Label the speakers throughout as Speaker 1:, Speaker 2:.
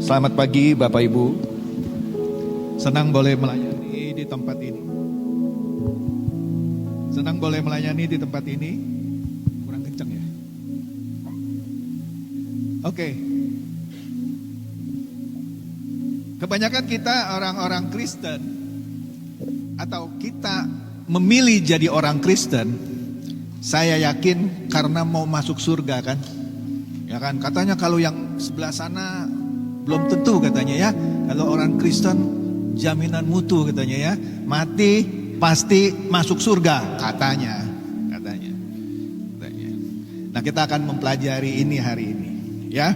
Speaker 1: Selamat pagi Bapak Ibu. Senang boleh melayani di tempat ini. Senang boleh melayani di tempat ini. Kurang kenceng ya. Oke. Kebanyakan kita orang-orang Kristen, atau kita memilih jadi orang Kristen, saya yakin karena mau masuk surga kan. Ya kan, katanya kalau yang sebelah sana belum tentu katanya ya. Kalau orang Kristen jaminan mutu katanya ya. Mati pasti masuk surga katanya. Nah, kita akan mempelajari ini hari ini ya.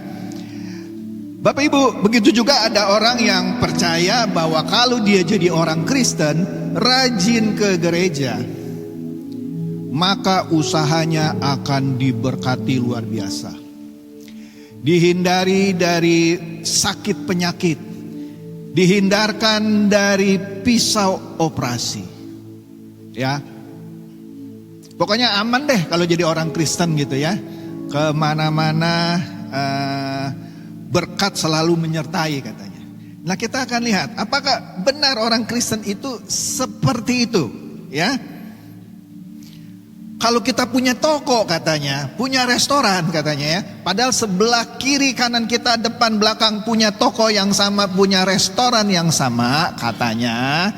Speaker 1: Bapak Ibu, begitu juga ada orang yang percaya bahwa kalau dia jadi orang Kristen, rajin ke gereja, maka usahanya akan diberkati luar biasa. Dihindari dari sakit penyakit, dihindarkan dari pisau operasi. Ya. Pokoknya aman deh kalau jadi orang Kristen gitu ya. Kemana-mana berkat selalu menyertai katanya. Nah, kita akan lihat apakah benar orang Kristen itu seperti itu ya. Kalau kita punya toko katanya, punya restoran katanya ya. Padahal sebelah kiri kanan kita, depan belakang punya toko yang sama, punya restoran yang sama katanya.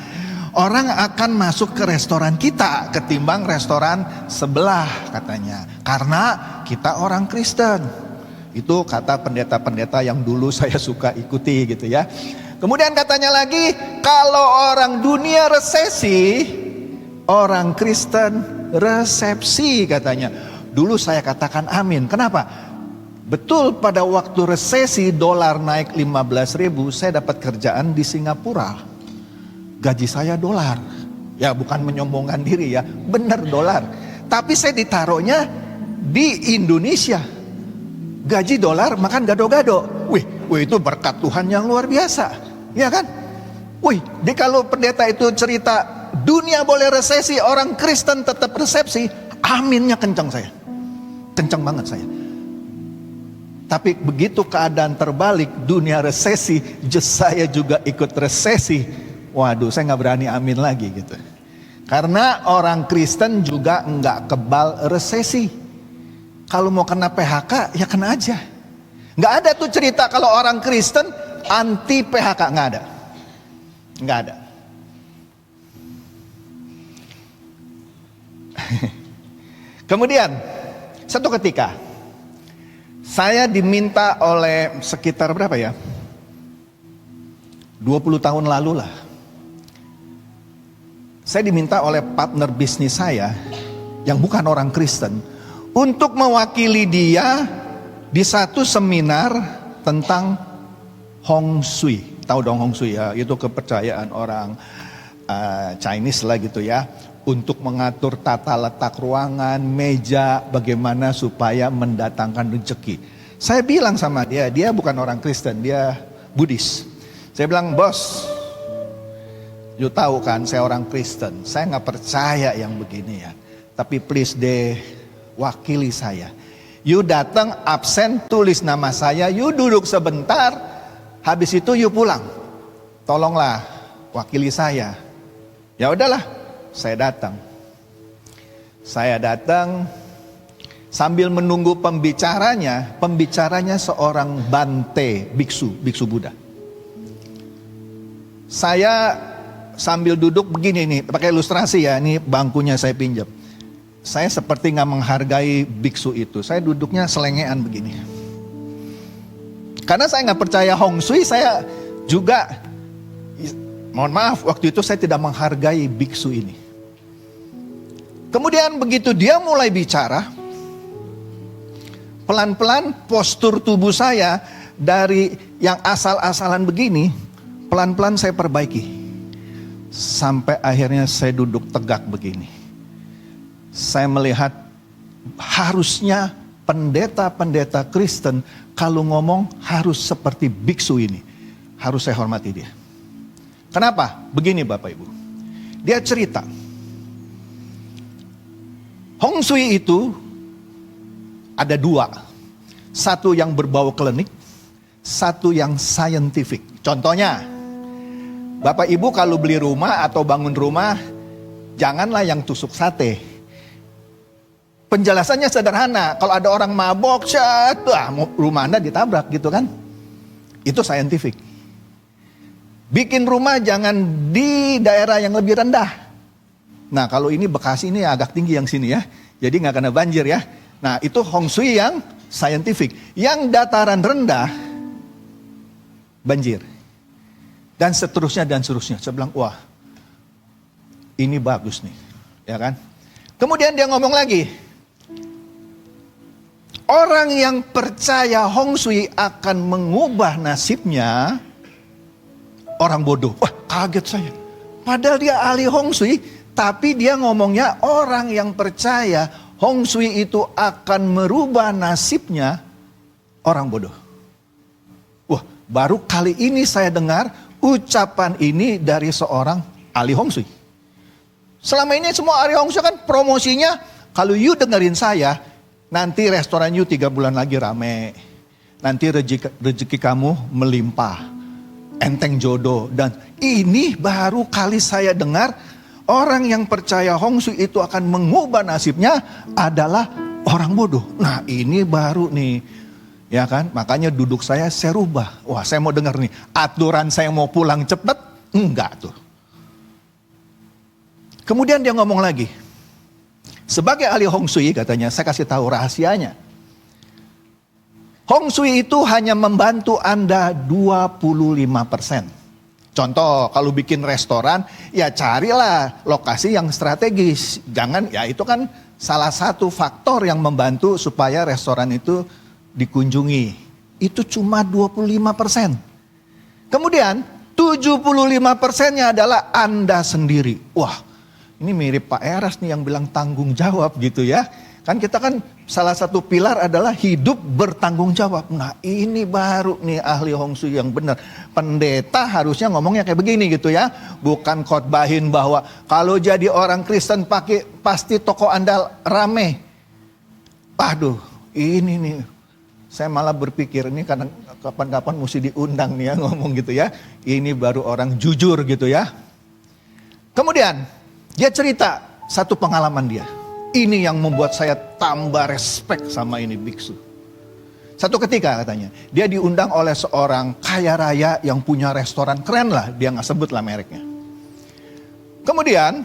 Speaker 1: Orang akan masuk ke restoran kita ketimbang restoran sebelah katanya. Karena kita orang Kristen. Itu kata pendeta-pendeta yang dulu saya suka ikuti gitu ya. Kemudian katanya lagi, kalau orang dunia resesi, orang Kristen resepsi katanya. Dulu saya katakan amin. Kenapa? Betul, pada waktu resesi dolar naik 15.000, saya dapat kerjaan di Singapura. Gaji saya dolar. Ya, bukan menyombongkan diri ya, benar dolar. Tapi saya ditaruhnya di Indonesia. Gaji dolar, makan gado-gado. Wih, itu berkat Tuhan yang luar biasa. Ya kan? Wih, jadi kalau pendeta itu cerita dunia boleh resesi, orang Kristen tetap resepsi, aminnya kencang saya. Kencang banget saya. Tapi begitu keadaan terbalik, dunia resesi, saya juga ikut resesi. Waduh, saya gak berani amin lagi gitu. Karena orang Kristen juga gak kebal resesi. Kalau mau kena PHK, ya kena aja. Gak ada tuh cerita kalau orang Kristen anti PHK, gak ada. Gak ada. Kemudian satu ketika saya diminta oleh sekitar berapa ya, 20 tahun lalu lah, saya diminta oleh partner bisnis saya yang bukan orang Kristen untuk mewakili dia di satu seminar tentang Hong Shui. Tahu dong Hong Shui ya, itu kepercayaan orang Chinese lah gitu ya. Untuk mengatur tata letak ruangan, meja, bagaimana supaya mendatangkan rezeki. Saya bilang sama dia, dia bukan orang Kristen, dia Buddhis. Saya bilang, bos, you tahu kan saya orang Kristen, saya gak percaya yang begini ya. Tapi please deh, wakili saya. You datang, absen, tulis nama saya, you duduk sebentar, habis itu you pulang. Tolonglah, wakili saya. Ya udahlah. Saya datang sambil menunggu pembicaranya seorang Bante, biksu Buddha. Saya sambil duduk begini nih, pakai ilustrasi ya, ini bangkunya saya pinjam. Saya seperti gak menghargai biksu itu, saya duduknya selengean begini. Karena saya gak percaya Hong Shui, saya juga, mohon maaf, waktu itu saya tidak menghargai biksu ini. Kemudian begitu dia mulai bicara, pelan-pelan postur tubuh saya dari yang asal-asalan begini, pelan-pelan saya perbaiki. Sampai akhirnya saya duduk tegak begini. Saya melihat harusnya pendeta-pendeta Kristen kalau ngomong harus seperti biksu ini. Harus saya hormati dia. Kenapa? Begini Bapak Ibu. Dia cerita. Hong Shui itu ada dua. Satu yang berbau klinik, satu yang scientific. Contohnya, Bapak Ibu kalau beli rumah atau bangun rumah, janganlah yang tusuk sate. Penjelasannya sederhana, kalau ada orang mabok, rumah Anda ditabrak gitu kan. Itu scientific. Bikin rumah jangan di daerah yang lebih rendah. Nah kalau ini Bekasi ini agak tinggi yang sini ya, jadi nggak kena banjir ya. Nah itu Hong Shui yang scientific. Yang dataran rendah, banjir. Dan seterusnya dan seterusnya. Saya bilang, wah ini bagus nih. Ya kan? Kemudian dia ngomong lagi. Orang yang percaya Hong Shui akan mengubah nasibnya, orang bodoh. Wah kaget saya. Padahal dia ahli Hong Shui, tapi dia ngomongnya orang yang percaya Hong Shui itu akan merubah nasibnya, orang bodoh. Wah baru kali ini saya dengar ucapan ini dari seorang ahli Hong Shui. Selama ini semua ahli Hong Shui kan promosinya, kalau you dengerin saya, nanti restoran you 3 bulan lagi rame. Nanti rezeki kamu melimpah. Enteng jodoh. Dan ini baru kali saya dengar orang yang percaya Hong Shui itu akan mengubah nasibnya adalah orang bodoh. Nah ini baru nih. Ya kan, makanya duduk saya rubah. Wah saya mau dengar nih, aturan saya mau pulang cepat, enggak tuh. Kemudian dia ngomong lagi. Sebagai ahli Hong Shui katanya, saya kasih tahu rahasianya. Hong Shui itu hanya membantu Anda 25%. Contoh, kalau bikin restoran, ya carilah lokasi yang strategis. Jangan, ya itu kan salah satu faktor yang membantu supaya restoran itu dikunjungi. Itu cuma 25%. Kemudian 75%-nya adalah Anda sendiri. Wah, ini mirip Pak Eras nih yang bilang tanggung jawab gitu ya. Kan kita kan salah satu pilar adalah hidup bertanggung jawab. Nah ini baru nih ahli Hong Shui yang benar. Pendeta harusnya ngomongnya kayak begini gitu ya. Bukan khotbahin bahwa kalau jadi orang Kristen pasti toko Anda rame. Aduh ini nih. Saya malah berpikir ini kadang kapan-kapan mesti diundang nih ya ngomong gitu ya. Ini baru orang jujur gitu ya. Kemudian dia cerita satu pengalaman dia. Ini yang membuat saya tambah respect sama ini biksu. Satu ketika katanya, dia diundang oleh seorang kaya raya yang punya restoran keren lah. Dia gak sebut lah mereknya. Kemudian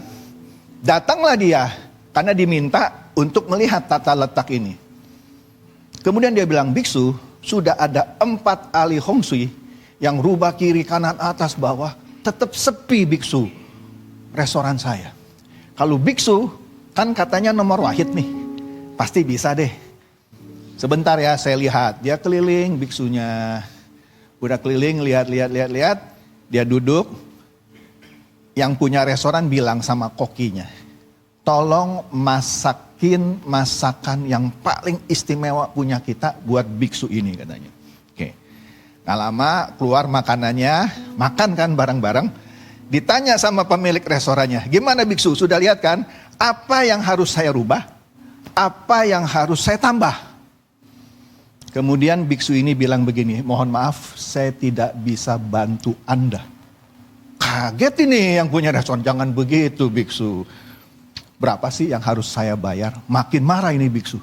Speaker 1: datanglah dia karena diminta untuk melihat tata letak ini. Kemudian dia bilang, biksu sudah ada 4 ahli Hong Shui yang rubah kiri kanan atas bawah. Tetap sepi biksu restoran saya. Kalau biksu kan katanya nomor wahid nih, pasti bisa deh. Sebentar ya saya lihat, dia keliling biksunya. Udah keliling lihat, dia duduk. Yang punya restoran bilang sama kokinya, tolong masakin masakan yang paling istimewa punya kita buat biksu ini katanya. Oke. Gak lama keluar makanannya, makan kan bareng-bareng. Ditanya sama pemilik restorannya, gimana biksu sudah lihat kan? Apa yang harus saya rubah? Apa yang harus saya tambah? Kemudian biksu ini bilang begini, mohon maaf saya tidak bisa bantu Anda. Kaget ini yang punya restoran, jangan begitu biksu. Berapa sih yang harus saya bayar? Makin marah ini biksu.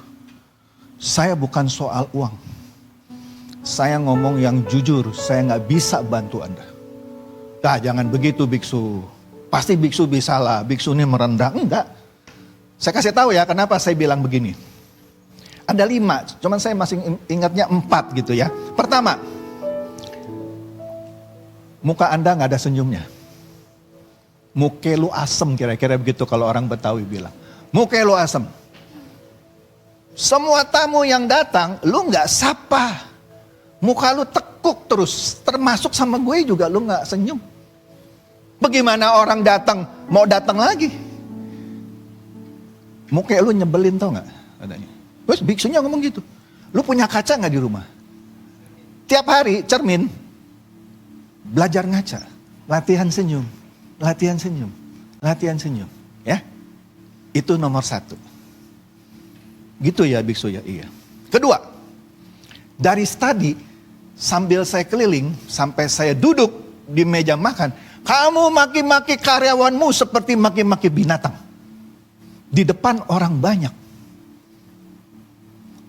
Speaker 1: Saya bukan soal uang. Saya ngomong yang jujur, saya gak bisa bantu Anda. Dah jangan begitu biksu. Pasti biksu bisa lah, biksu ini merendah. Enggak. Saya kasih tahu ya kenapa saya bilang begini. Ada 5, cuman saya masih ingatnya 4 gitu ya. Pertama, muka Anda gak ada senyumnya. Muka lu asem kira-kira begitu kalau orang Betawi bilang. Muka lu asem. Semua tamu yang datang, lu gak sapa. Muka lu tekuk terus, termasuk sama gue juga lu gak senyum. Bagaimana orang datang, mau datang lagi? Muka lu nyebelin tau gak? Adanya. Terus biksunya ngomong gitu. Lu punya kaca gak di rumah? Tiap hari cermin, belajar ngaca. Latihan senyum, latihan senyum, latihan senyum. Ya, itu nomor 1. Gitu ya biksu ya, iya. Kedua, dari studi Sambil saya keliling, sampai saya duduk di meja makan, kamu maki-maki karyawanmu seperti maki-maki binatang. Di depan orang banyak.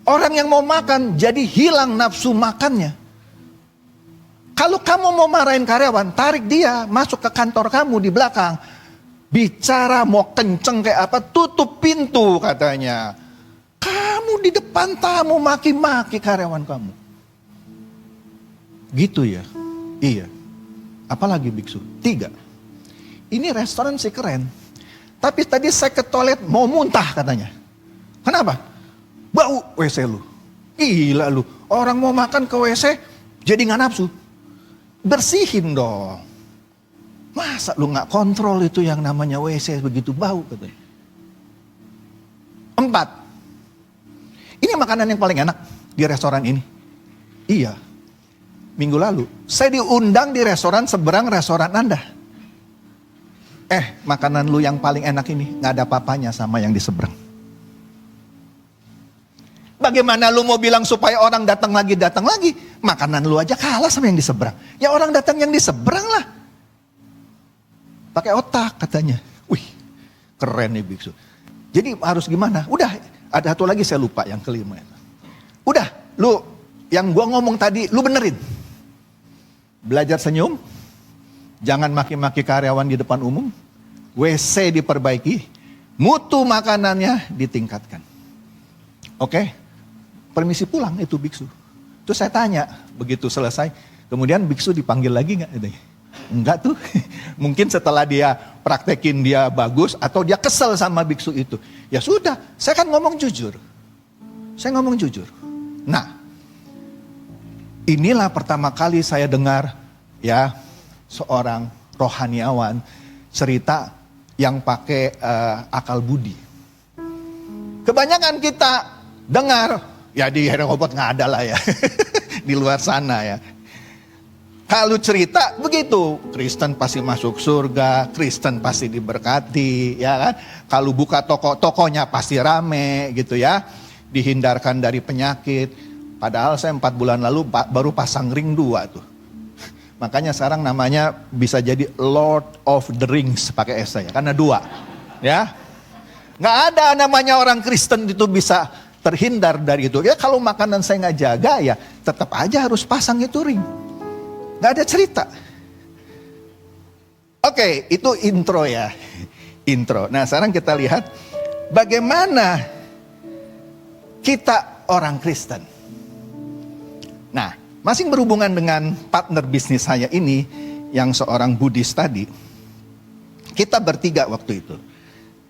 Speaker 1: Orang yang mau makan jadi hilang nafsu makannya. Kalau kamu mau marahin karyawan, tarik dia masuk ke kantor kamu di belakang. Bicara mau kenceng kayak apa, tutup pintu katanya. Kamu di depan tamu maki-maki karyawan kamu. Gitu ya? Iya. Apalagi biksu? 3. Ini restoran sih keren. Tapi tadi saya ke toilet mau muntah katanya. Kenapa? Bau WC lu. Gila lu. Orang mau makan ke WC jadi gak nafsu. Bersihin dong. Masa lu gak kontrol itu yang namanya WC begitu bau katanya. 4. Ini makanan yang paling enak di restoran ini. Iya. Minggu lalu saya diundang di restoran seberang restoran Anda. Makanan lu yang paling enak ini gak ada apa-apanya sama yang di seberang. Bagaimana lu mau bilang supaya orang datang lagi? Makanan lu aja kalah sama yang di seberang. Ya orang datang yang di seberang lah. Pakai otak katanya. Wih, keren nih biksu. Jadi harus gimana? Udah, ada satu lagi saya lupa yang kelima. Udah, lu yang gua ngomong tadi lu benerin. Belajar senyum. Jangan maki-maki karyawan di depan umum. WC diperbaiki. Mutu makanannya ditingkatkan. Oke? Permisi pulang itu biksu. Terus saya tanya, begitu selesai, kemudian biksu dipanggil lagi nggak? Enggak tuh, mungkin setelah dia praktekin dia bagus atau dia kesel sama biksu itu. Ya sudah, saya kan ngomong jujur. Saya ngomong jujur. Nah, inilah pertama kali saya dengar ya seorang rohaniawan cerita yang pakai akal budi. Kebanyakan kita dengar, ya di Rehoboth nggak ada lah ya, di luar sana ya. Kalau cerita begitu, Kristen pasti masuk surga, Kristen pasti diberkati, ya kan? Kalau buka tokonya pasti rame gitu ya, dihindarkan dari penyakit. Padahal saya 4 bulan lalu baru pasang ring 2 tuh. Makanya sekarang namanya bisa jadi Lord of the Rings pakai S saya, karena 2, ya. Nggak ada namanya orang Kristen itu bisa terhindar dari itu. Ya kalau makanan saya nggak jaga ya tetap aja harus pasang itu ring. Nggak ada cerita. Oke, itu intro ya. Intro. Nah sekarang kita lihat bagaimana kita orang Kristen. Nah masih berhubungan dengan partner bisnis saya ini yang seorang Buddhis tadi. Kita bertiga waktu itu.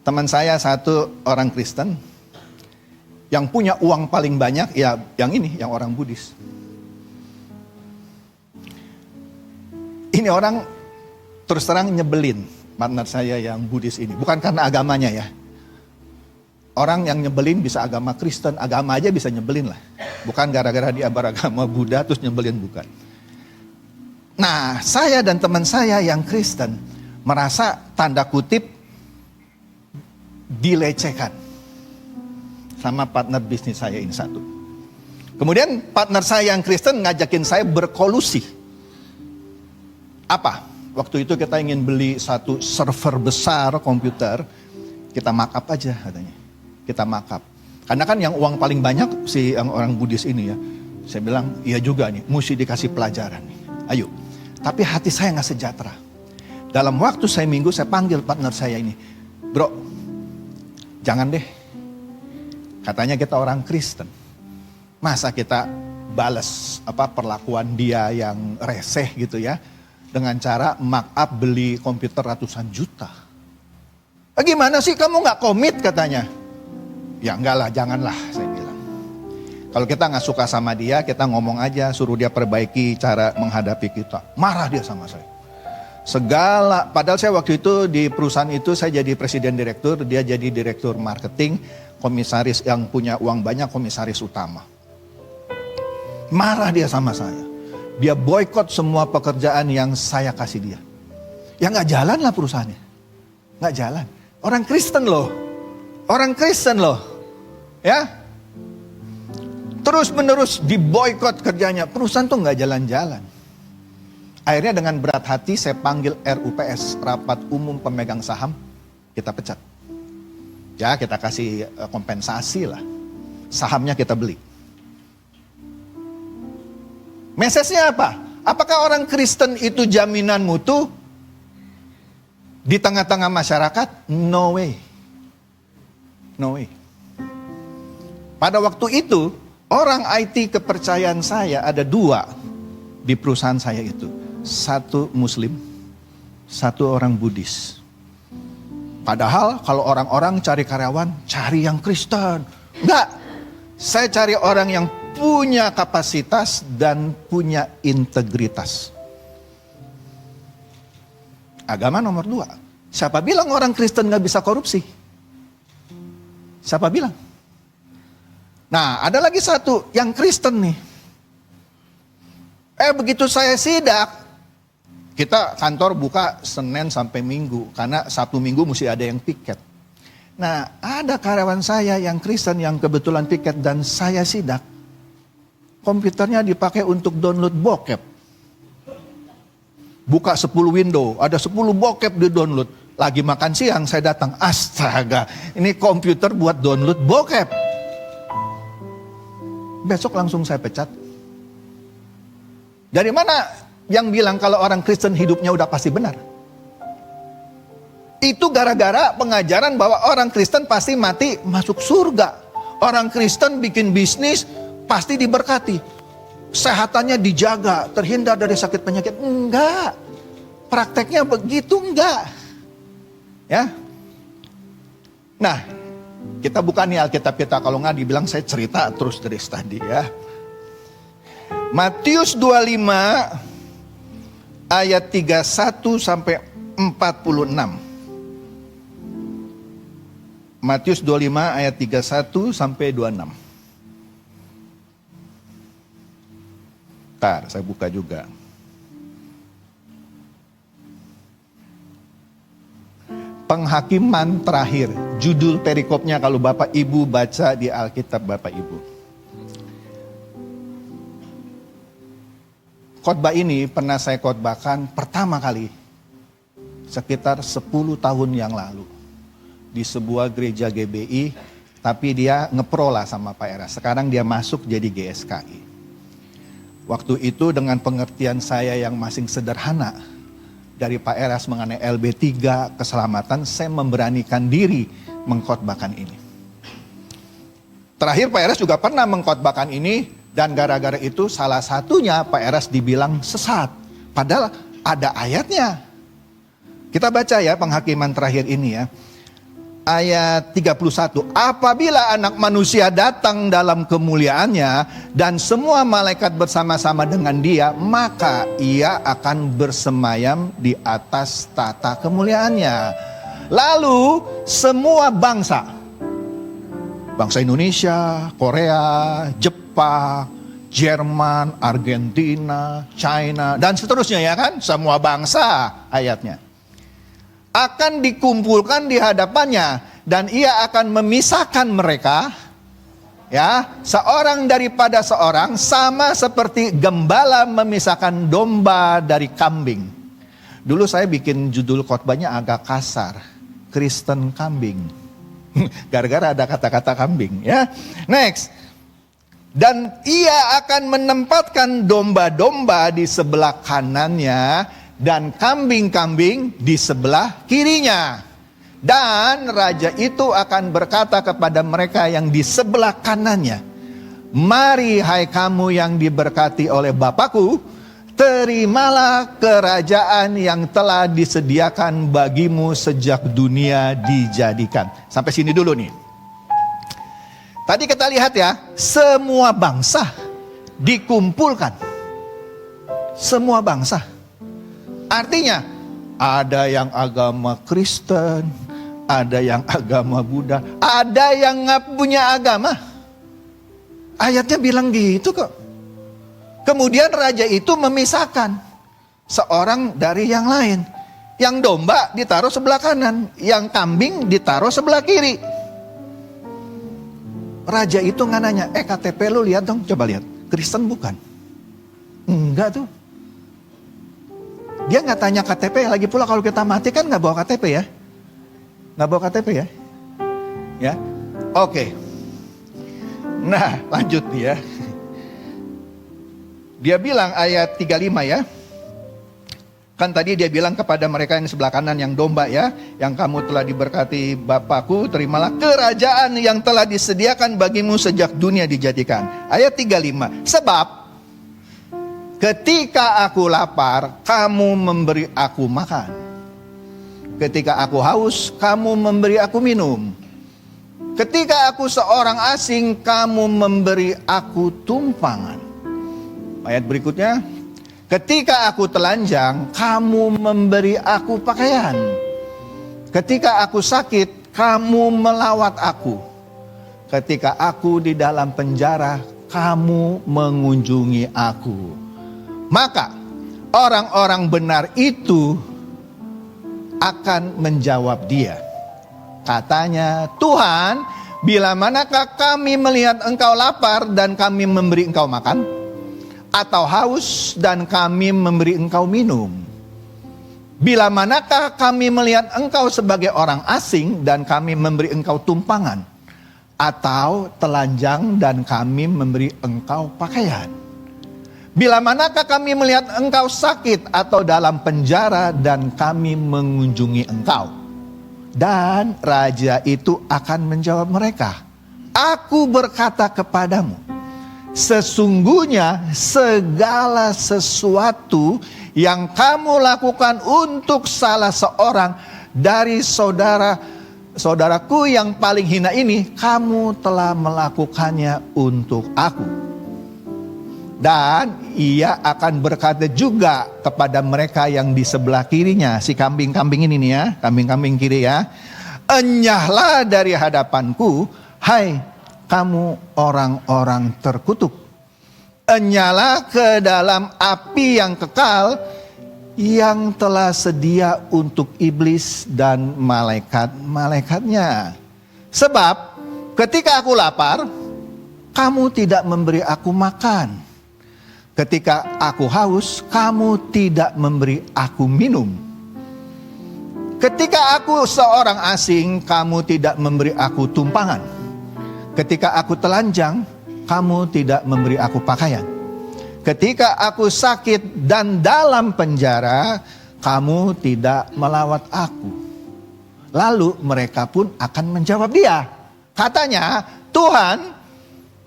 Speaker 1: Teman saya satu orang Kristen. Yang punya uang paling banyak ya yang ini, yang orang Buddhis. Ini orang terus terang nyebelin partner saya yang Buddhis ini. Bukan karena agamanya ya. Orang yang nyebelin bisa agama Kristen, agama aja bisa nyebelin lah. Bukan gara-gara dia beragama Buddha terus nyebelin, bukan. Nah saya dan teman saya yang Kristen merasa tanda kutip dilecehkan sama partner bisnis saya ini satu. Kemudian partner saya yang Kristen ngajakin saya berkolusi. Apa? Waktu itu kita ingin beli satu server besar komputer. Kita markup aja katanya. Kita markup. Karena kan yang uang paling banyak si yang orang Buddhis ini ya. Saya bilang iya juga nih, mesti dikasih pelajaran nih. Ayo. Tapi hati saya gak sejahtera. Dalam waktu saya minggu saya panggil partner saya ini. Bro, jangan deh. Katanya kita orang Kristen. Masa kita balas perlakuan dia yang reseh gitu ya. Dengan cara markup beli komputer ratusan juta. Gimana sih kamu gak komit katanya. Ya enggak lah, janganlah saya bilang. Kalau kita gak suka sama dia, kita ngomong aja, suruh dia perbaiki cara menghadapi kita. Marah dia sama saya. Padahal saya waktu itu di perusahaan itu saya jadi presiden direktur, dia jadi direktur marketing, komisaris yang punya uang banyak, komisaris utama. Marah dia sama saya. Dia boykot semua pekerjaan yang saya kasih dia. Ya gak jalan lah perusahaannya. Gak jalan. Orang Kristen loh. Orang Kristen loh. Ya. terus-menerus diboikot kerjanya. Perusahaan tuh nggak jalan-jalan. Akhirnya dengan berat hati saya panggil RUPS, Rapat Umum Pemegang Saham, kita pecat. Ya kita kasih kompensasi lah. Sahamnya kita beli. Mesejnya apa? Apakah orang Kristen itu jaminan mutu di tengah-tengah masyarakat? No way. No way. Pada waktu itu, orang IT kepercayaan saya ada 2 di perusahaan saya itu. 1 Muslim, 1 orang Buddhis. Padahal kalau orang-orang cari karyawan, cari yang Kristen. Enggak, saya cari orang yang punya kapasitas dan punya integritas. Agama nomor 2. Siapa bilang orang Kristen gak bisa korupsi? Siapa bilang? Nah, ada lagi 1 yang Kristen nih. Begitu saya sidak, kita kantor buka Senin sampai Minggu, karena Sabtu Minggu mesti ada yang piket. Nah, ada karyawan saya yang Kristen yang kebetulan piket dan saya sidak. Komputernya dipakai untuk download bokep. Buka 10 window, ada 10 bokep di download. Lagi makan siang saya datang, astaga, ini komputer buat download bokep. Besok langsung saya pecat. Dari mana yang bilang kalau orang Kristen hidupnya udah pasti benar? Itu gara-gara pengajaran bahwa orang Kristen pasti mati masuk surga. Orang Kristen bikin bisnis pasti diberkati. Sehatannya dijaga, terhindar dari sakit penyakit. Enggak. Prakteknya begitu enggak. Ya. Nah, kita buka nih Alkitab kita. Kalau nggak dibilang saya cerita terus dari tadi ya. Matius 25 ayat 31 sampai 46. Matius 25 ayat 31 sampai 26. Ntar saya buka juga. Penghakiman terakhir. Judul perikopnya kalau Bapak Ibu baca di Alkitab Bapak Ibu. Khotbah ini pernah saya khotbahkan pertama kali sekitar 10 tahun yang lalu di sebuah gereja GBI, tapi dia ngepro lah sama Pak Eras. Sekarang dia masuk jadi GSKI. Waktu itu dengan pengertian saya yang masih sederhana dari Pak Eras mengenai LB3 keselamatan, saya memberanikan diri mengkhotbahkan ini. Terakhir Pak Eras juga pernah mengkhotbahkan ini. Dan gara-gara itu salah satunya Pak Eras dibilang sesat. Padahal ada ayatnya. Kita baca ya penghakiman terakhir ini ya. Ayat 31. Apabila anak manusia datang dalam kemuliaannya dan semua malaikat bersama-sama dengan dia, maka ia akan bersemayam di atas tata kemuliaannya. Lalu semua bangsa Indonesia, Korea, Jepang, Jerman, Argentina, China, dan seterusnya ya kan, semua bangsa ayatnya akan dikumpulkan di hadapannya dan ia akan memisahkan mereka ya, seorang daripada seorang, sama seperti gembala memisahkan domba dari kambing. Dulu saya bikin judul khotbahnya agak kasar, Kristen kambing. Gara-gara ada kata-kata kambing ya. Next. Dan ia akan menempatkan domba-domba di sebelah kanannya dan kambing-kambing di sebelah kirinya. Dan raja itu akan berkata kepada mereka yang di sebelah kanannya, mari hai kamu yang diberkati oleh Bapakku, terimalah kerajaan yang telah disediakan bagimu sejak dunia dijadikan. Sampai sini dulu nih. Tadi kita lihat ya, semua bangsa dikumpulkan. Semua bangsa. Artinya, ada yang agama Kristen, ada yang agama Buddha, ada yang nggak punya agama. Ayatnya bilang gitu kok. Kemudian raja itu memisahkan seorang dari yang lain. Yang domba ditaruh sebelah kanan, yang kambing ditaruh sebelah kiri. Raja itu nggak nanya, KTP lu lihat dong, coba lihat. Kristen bukan? Enggak tuh. Dia nggak tanya KTP, lagi pula kalau kita mati kan nggak bawa KTP ya. Nggak bawa KTP ya. Ya, oke. Nah, lanjut nih ya. Dia bilang ayat 35 ya. Kan tadi dia bilang kepada mereka yang sebelah kanan yang domba ya. Yang kamu telah diberkati Bapakku, terimalah kerajaan yang telah disediakan bagimu sejak dunia dijadikan. Ayat 35. Sebab ketika aku lapar, kamu memberi aku makan. Ketika aku haus, kamu memberi aku minum. Ketika aku seorang asing, kamu memberi aku tumpangan. Ayat berikutnya. Ketika aku telanjang, kamu memberi aku pakaian. Ketika aku sakit, kamu melawat aku. Ketika aku di dalam penjara, kamu mengunjungi aku. Maka orang-orang benar itu akan menjawab dia. Katanya, Tuhan, bila manakah kami melihat engkau lapar dan kami memberi engkau makan? Atau haus dan kami memberi engkau minum? Bila manakah kami melihat engkau sebagai orang asing dan kami memberi engkau tumpangan? Atau telanjang dan kami memberi engkau pakaian? Bila manakah kami melihat engkau sakit atau dalam penjara dan kami mengunjungi engkau? Dan raja itu akan menjawab mereka, aku berkata kepadamu, sesungguhnya segala sesuatu yang kamu lakukan untuk salah seorang dari saudaraku yang paling hina ini, kamu telah melakukannya untuk aku. Dan ia akan berkata juga kepada mereka yang di sebelah kirinya, si kambing-kambing ini nih ya, kambing-kambing kiri ya, enyahlah dari hadapanku, hai kamu orang-orang terkutuk. Enyala ke dalam api yang kekal yang telah sedia untuk iblis dan malaikat-malaikatnya. Sebab ketika aku lapar, kamu tidak memberi aku makan. Ketika aku haus, kamu tidak memberi aku minum. Ketika aku seorang asing, kamu tidak memberi aku tumpangan. Ketika aku telanjang, kamu tidak memberi aku pakaian. Ketika aku sakit dan dalam penjara, kamu tidak melawat aku. Lalu mereka pun akan menjawab dia. Katanya, Tuhan,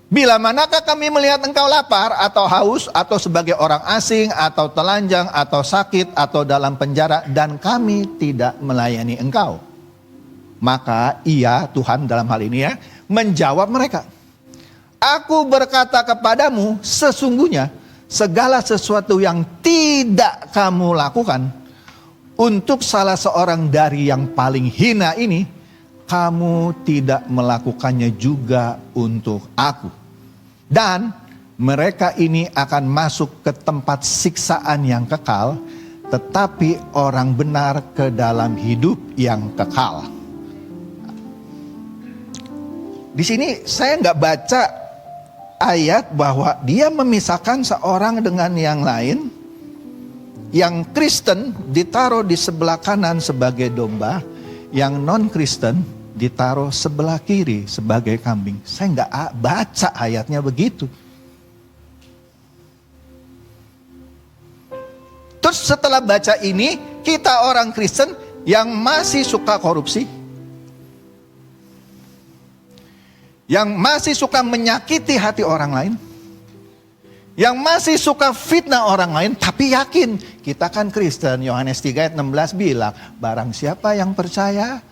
Speaker 1: bila manakah kami melihat engkau lapar atau haus atau sebagai orang asing atau telanjang atau sakit atau dalam penjara dan kami tidak melayani engkau? Maka ia, Tuhan dalam hal ini ya, menjawab mereka, aku berkata kepadamu, sesungguhnya segala sesuatu yang tidak kamu lakukan untuk salah seorang dari yang paling hina ini, kamu tidak melakukannya juga untuk aku. Dan mereka ini akan masuk ke tempat siksaan yang kekal, tetapi orang benar ke dalam hidup yang kekal. Di sini saya nggak baca ayat bahwa dia memisahkan seorang dengan yang lain. Yang Kristen ditaruh di sebelah kanan sebagai domba, yang non-Kristen ditaruh sebelah kiri sebagai kambing. Saya nggak baca ayatnya begitu. Terus setelah baca ini, kita orang Kristen yang masih suka korupsi, yang masih suka menyakiti hati orang lain, yang masih suka fitnah orang lain, tapi yakin kita kan Kristen. Yohanes 3 ayat 16 bilang, barang siapa yang percaya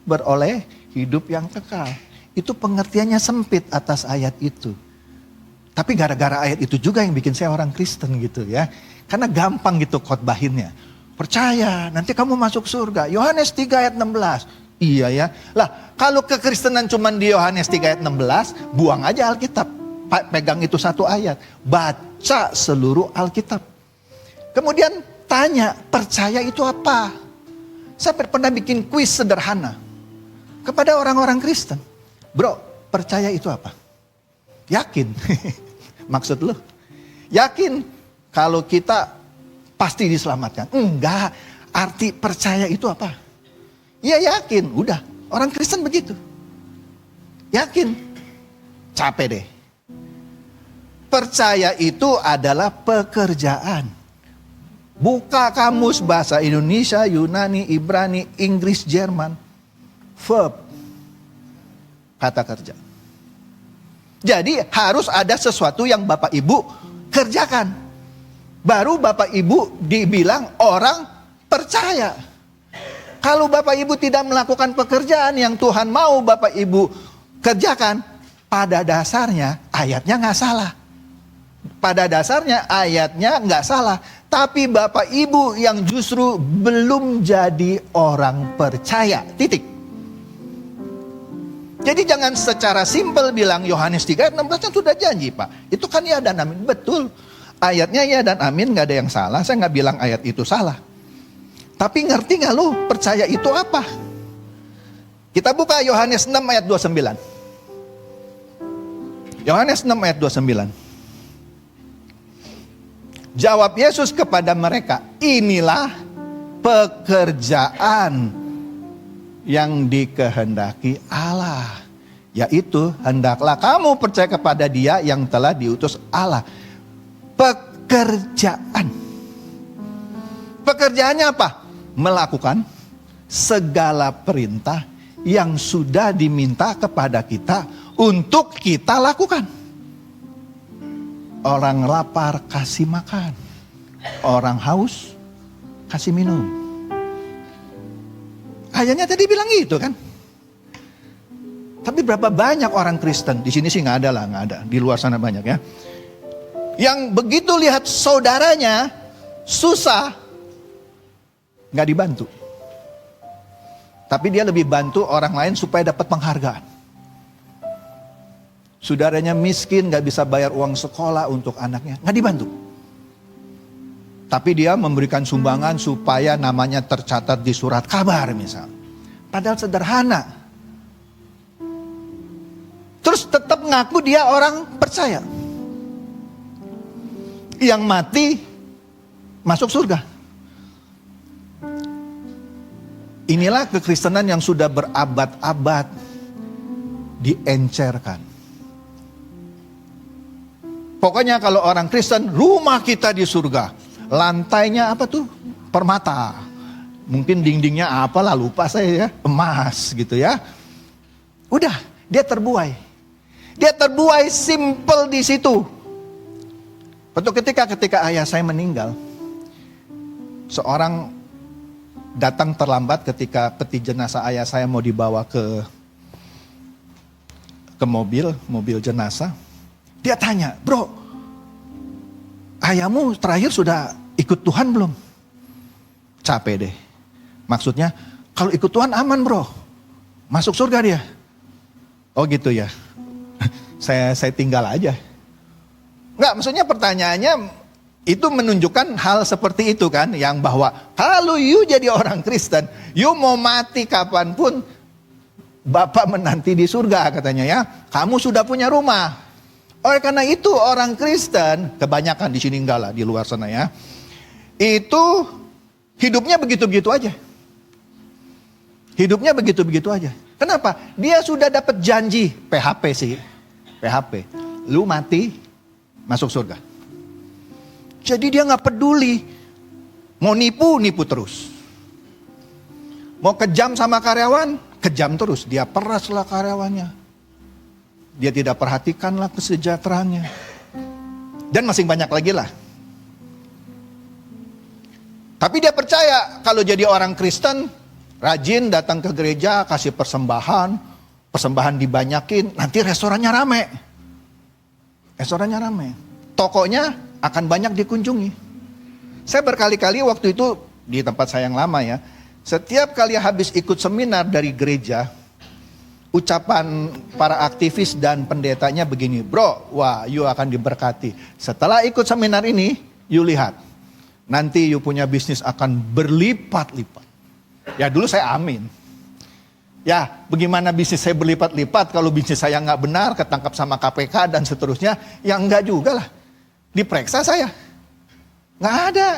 Speaker 1: beroleh hidup yang kekal. Itu pengertiannya sempit atas ayat itu. Tapi gara-gara ayat itu juga yang bikin saya orang Kristen gitu ya. Karena gampang gitu khotbahinnya. Percaya nanti kamu masuk surga. Yohanes 3 ayat 16. Iya ya. Lah kalau kekristenan cuma di Yohanes 3 ayat 16, buang aja Alkitab. Pegang itu satu ayat. Baca seluruh Alkitab. Kemudian tanya, percaya itu apa? Saya pernah bikin kuis sederhana kepada orang-orang Kristen. Bro, percaya itu apa? Yakin. Maksud lu? Yakin kalau kita pasti diselamatkan? Enggak. Arti percaya itu apa? Ya yakin. Udah. Orang Kristen begitu. Yakin. Capek deh. Percaya itu adalah pekerjaan. Buka kamus bahasa Indonesia, Yunani, Ibrani, Inggris, Jerman. Verb. Kata kerja. Jadi harus ada sesuatu yang Bapak Ibu kerjakan. Baru Bapak Ibu dibilang orang percaya. Kalau Bapak Ibu tidak melakukan pekerjaan yang Tuhan mau Bapak Ibu kerjakan, pada dasarnya ayatnya nggak salah. Pada dasarnya ayatnya nggak salah. Tapi Bapak Ibu yang justru belum jadi orang percaya. Titik. Jadi jangan secara simpel bilang Yohanes 3 ayat 16 kan sudah janji Pak. Itu kan ya dan amin. Betul. Ayatnya ya dan amin gak ada yang salah. Saya gak bilang ayat itu salah. Tapi ngerti gak lu percaya itu apa? Kita buka Yohanes 6 ayat 29. Yohanes 6 ayat 29. Jawab Yesus kepada mereka, inilah pekerjaan yang dikehendaki Allah, yaitu hendaklah kamu percaya kepada Dia yang telah diutus Allah. Pekerjaannya apa? Melakukan segala perintah yang sudah diminta kepada kita untuk kita lakukan. Orang lapar kasih makan, orang haus kasih minum. Ayahnya tadi bilang gitu kan. Tapi berapa banyak orang Kristen, di sini sih nggak ada lah, nggak ada. Di luar sana banyak ya. Yang begitu lihat saudaranya susah, nggak dibantu. Tapi dia lebih bantu orang lain supaya dapat penghargaan. Saudaranya miskin, nggak bisa bayar uang sekolah untuk anaknya, nggak dibantu. Tapi dia memberikan sumbangan supaya namanya tercatat di surat kabar misal. Padahal sederhana. Terus tetap ngaku dia orang percaya. Yang mati masuk surga. Inilah kekristenan yang sudah berabad-abad diencerkan. Pokoknya kalau orang Kristen, rumah kita di surga. Lantainya apa tuh? Permata. Mungkin dindingnya apalah, lupa saya ya. Emas gitu ya. Udah, dia terbuai. Dia terbuai simple di situ. Waktu ketika ayah saya meninggal, seorang datang terlambat ketika peti jenazah ayah saya mau dibawa ke mobil jenazah. Dia tanya, bro, ayahmu terakhir sudah ikut Tuhan belum? Capek deh. Maksudnya, kalau ikut Tuhan aman bro, masuk surga dia. Oh gitu ya, saya tinggal aja. Enggak, maksudnya pertanyaannya itu menunjukkan hal seperti itu kan, yang bahwa kalau you jadi orang Kristen, you mau mati kapanpun, Bapak menanti di surga katanya ya. Kamu sudah punya rumah. Oleh karena itu orang Kristen, kebanyakan di sini enggak lah, di luar sana ya, itu hidupnya begitu-begitu aja. Hidupnya begitu-begitu aja. Kenapa? Dia sudah dapat janji, PHP sih, PHP. Lu mati, masuk surga. Jadi dia gak peduli. Mau nipu terus. Mau kejam sama karyawan, kejam terus. Dia peraslah karyawannya. Dia tidak perhatikanlah kesejahteraannya. Dan masih banyak lagi lah. Tapi dia percaya kalau jadi orang Kristen, rajin datang ke gereja, kasih persembahan dibanyakin, nanti restorannya rame. Restorannya rame. Tokonya akan banyak dikunjungi. Saya berkali-kali waktu itu di tempat saya yang lama ya, setiap kali habis ikut seminar dari gereja, ucapan para aktivis dan pendetanya begini, bro, wah you akan diberkati. Setelah ikut seminar ini, you lihat, nanti you punya bisnis akan berlipat-lipat. Ya dulu saya amin. Ya, bagaimana bisnis saya berlipat-lipat kalau bisnis saya nggak benar, ketangkap sama KPK dan seterusnya? Ya enggak juga lah. Diperiksa saya. Nggak ada.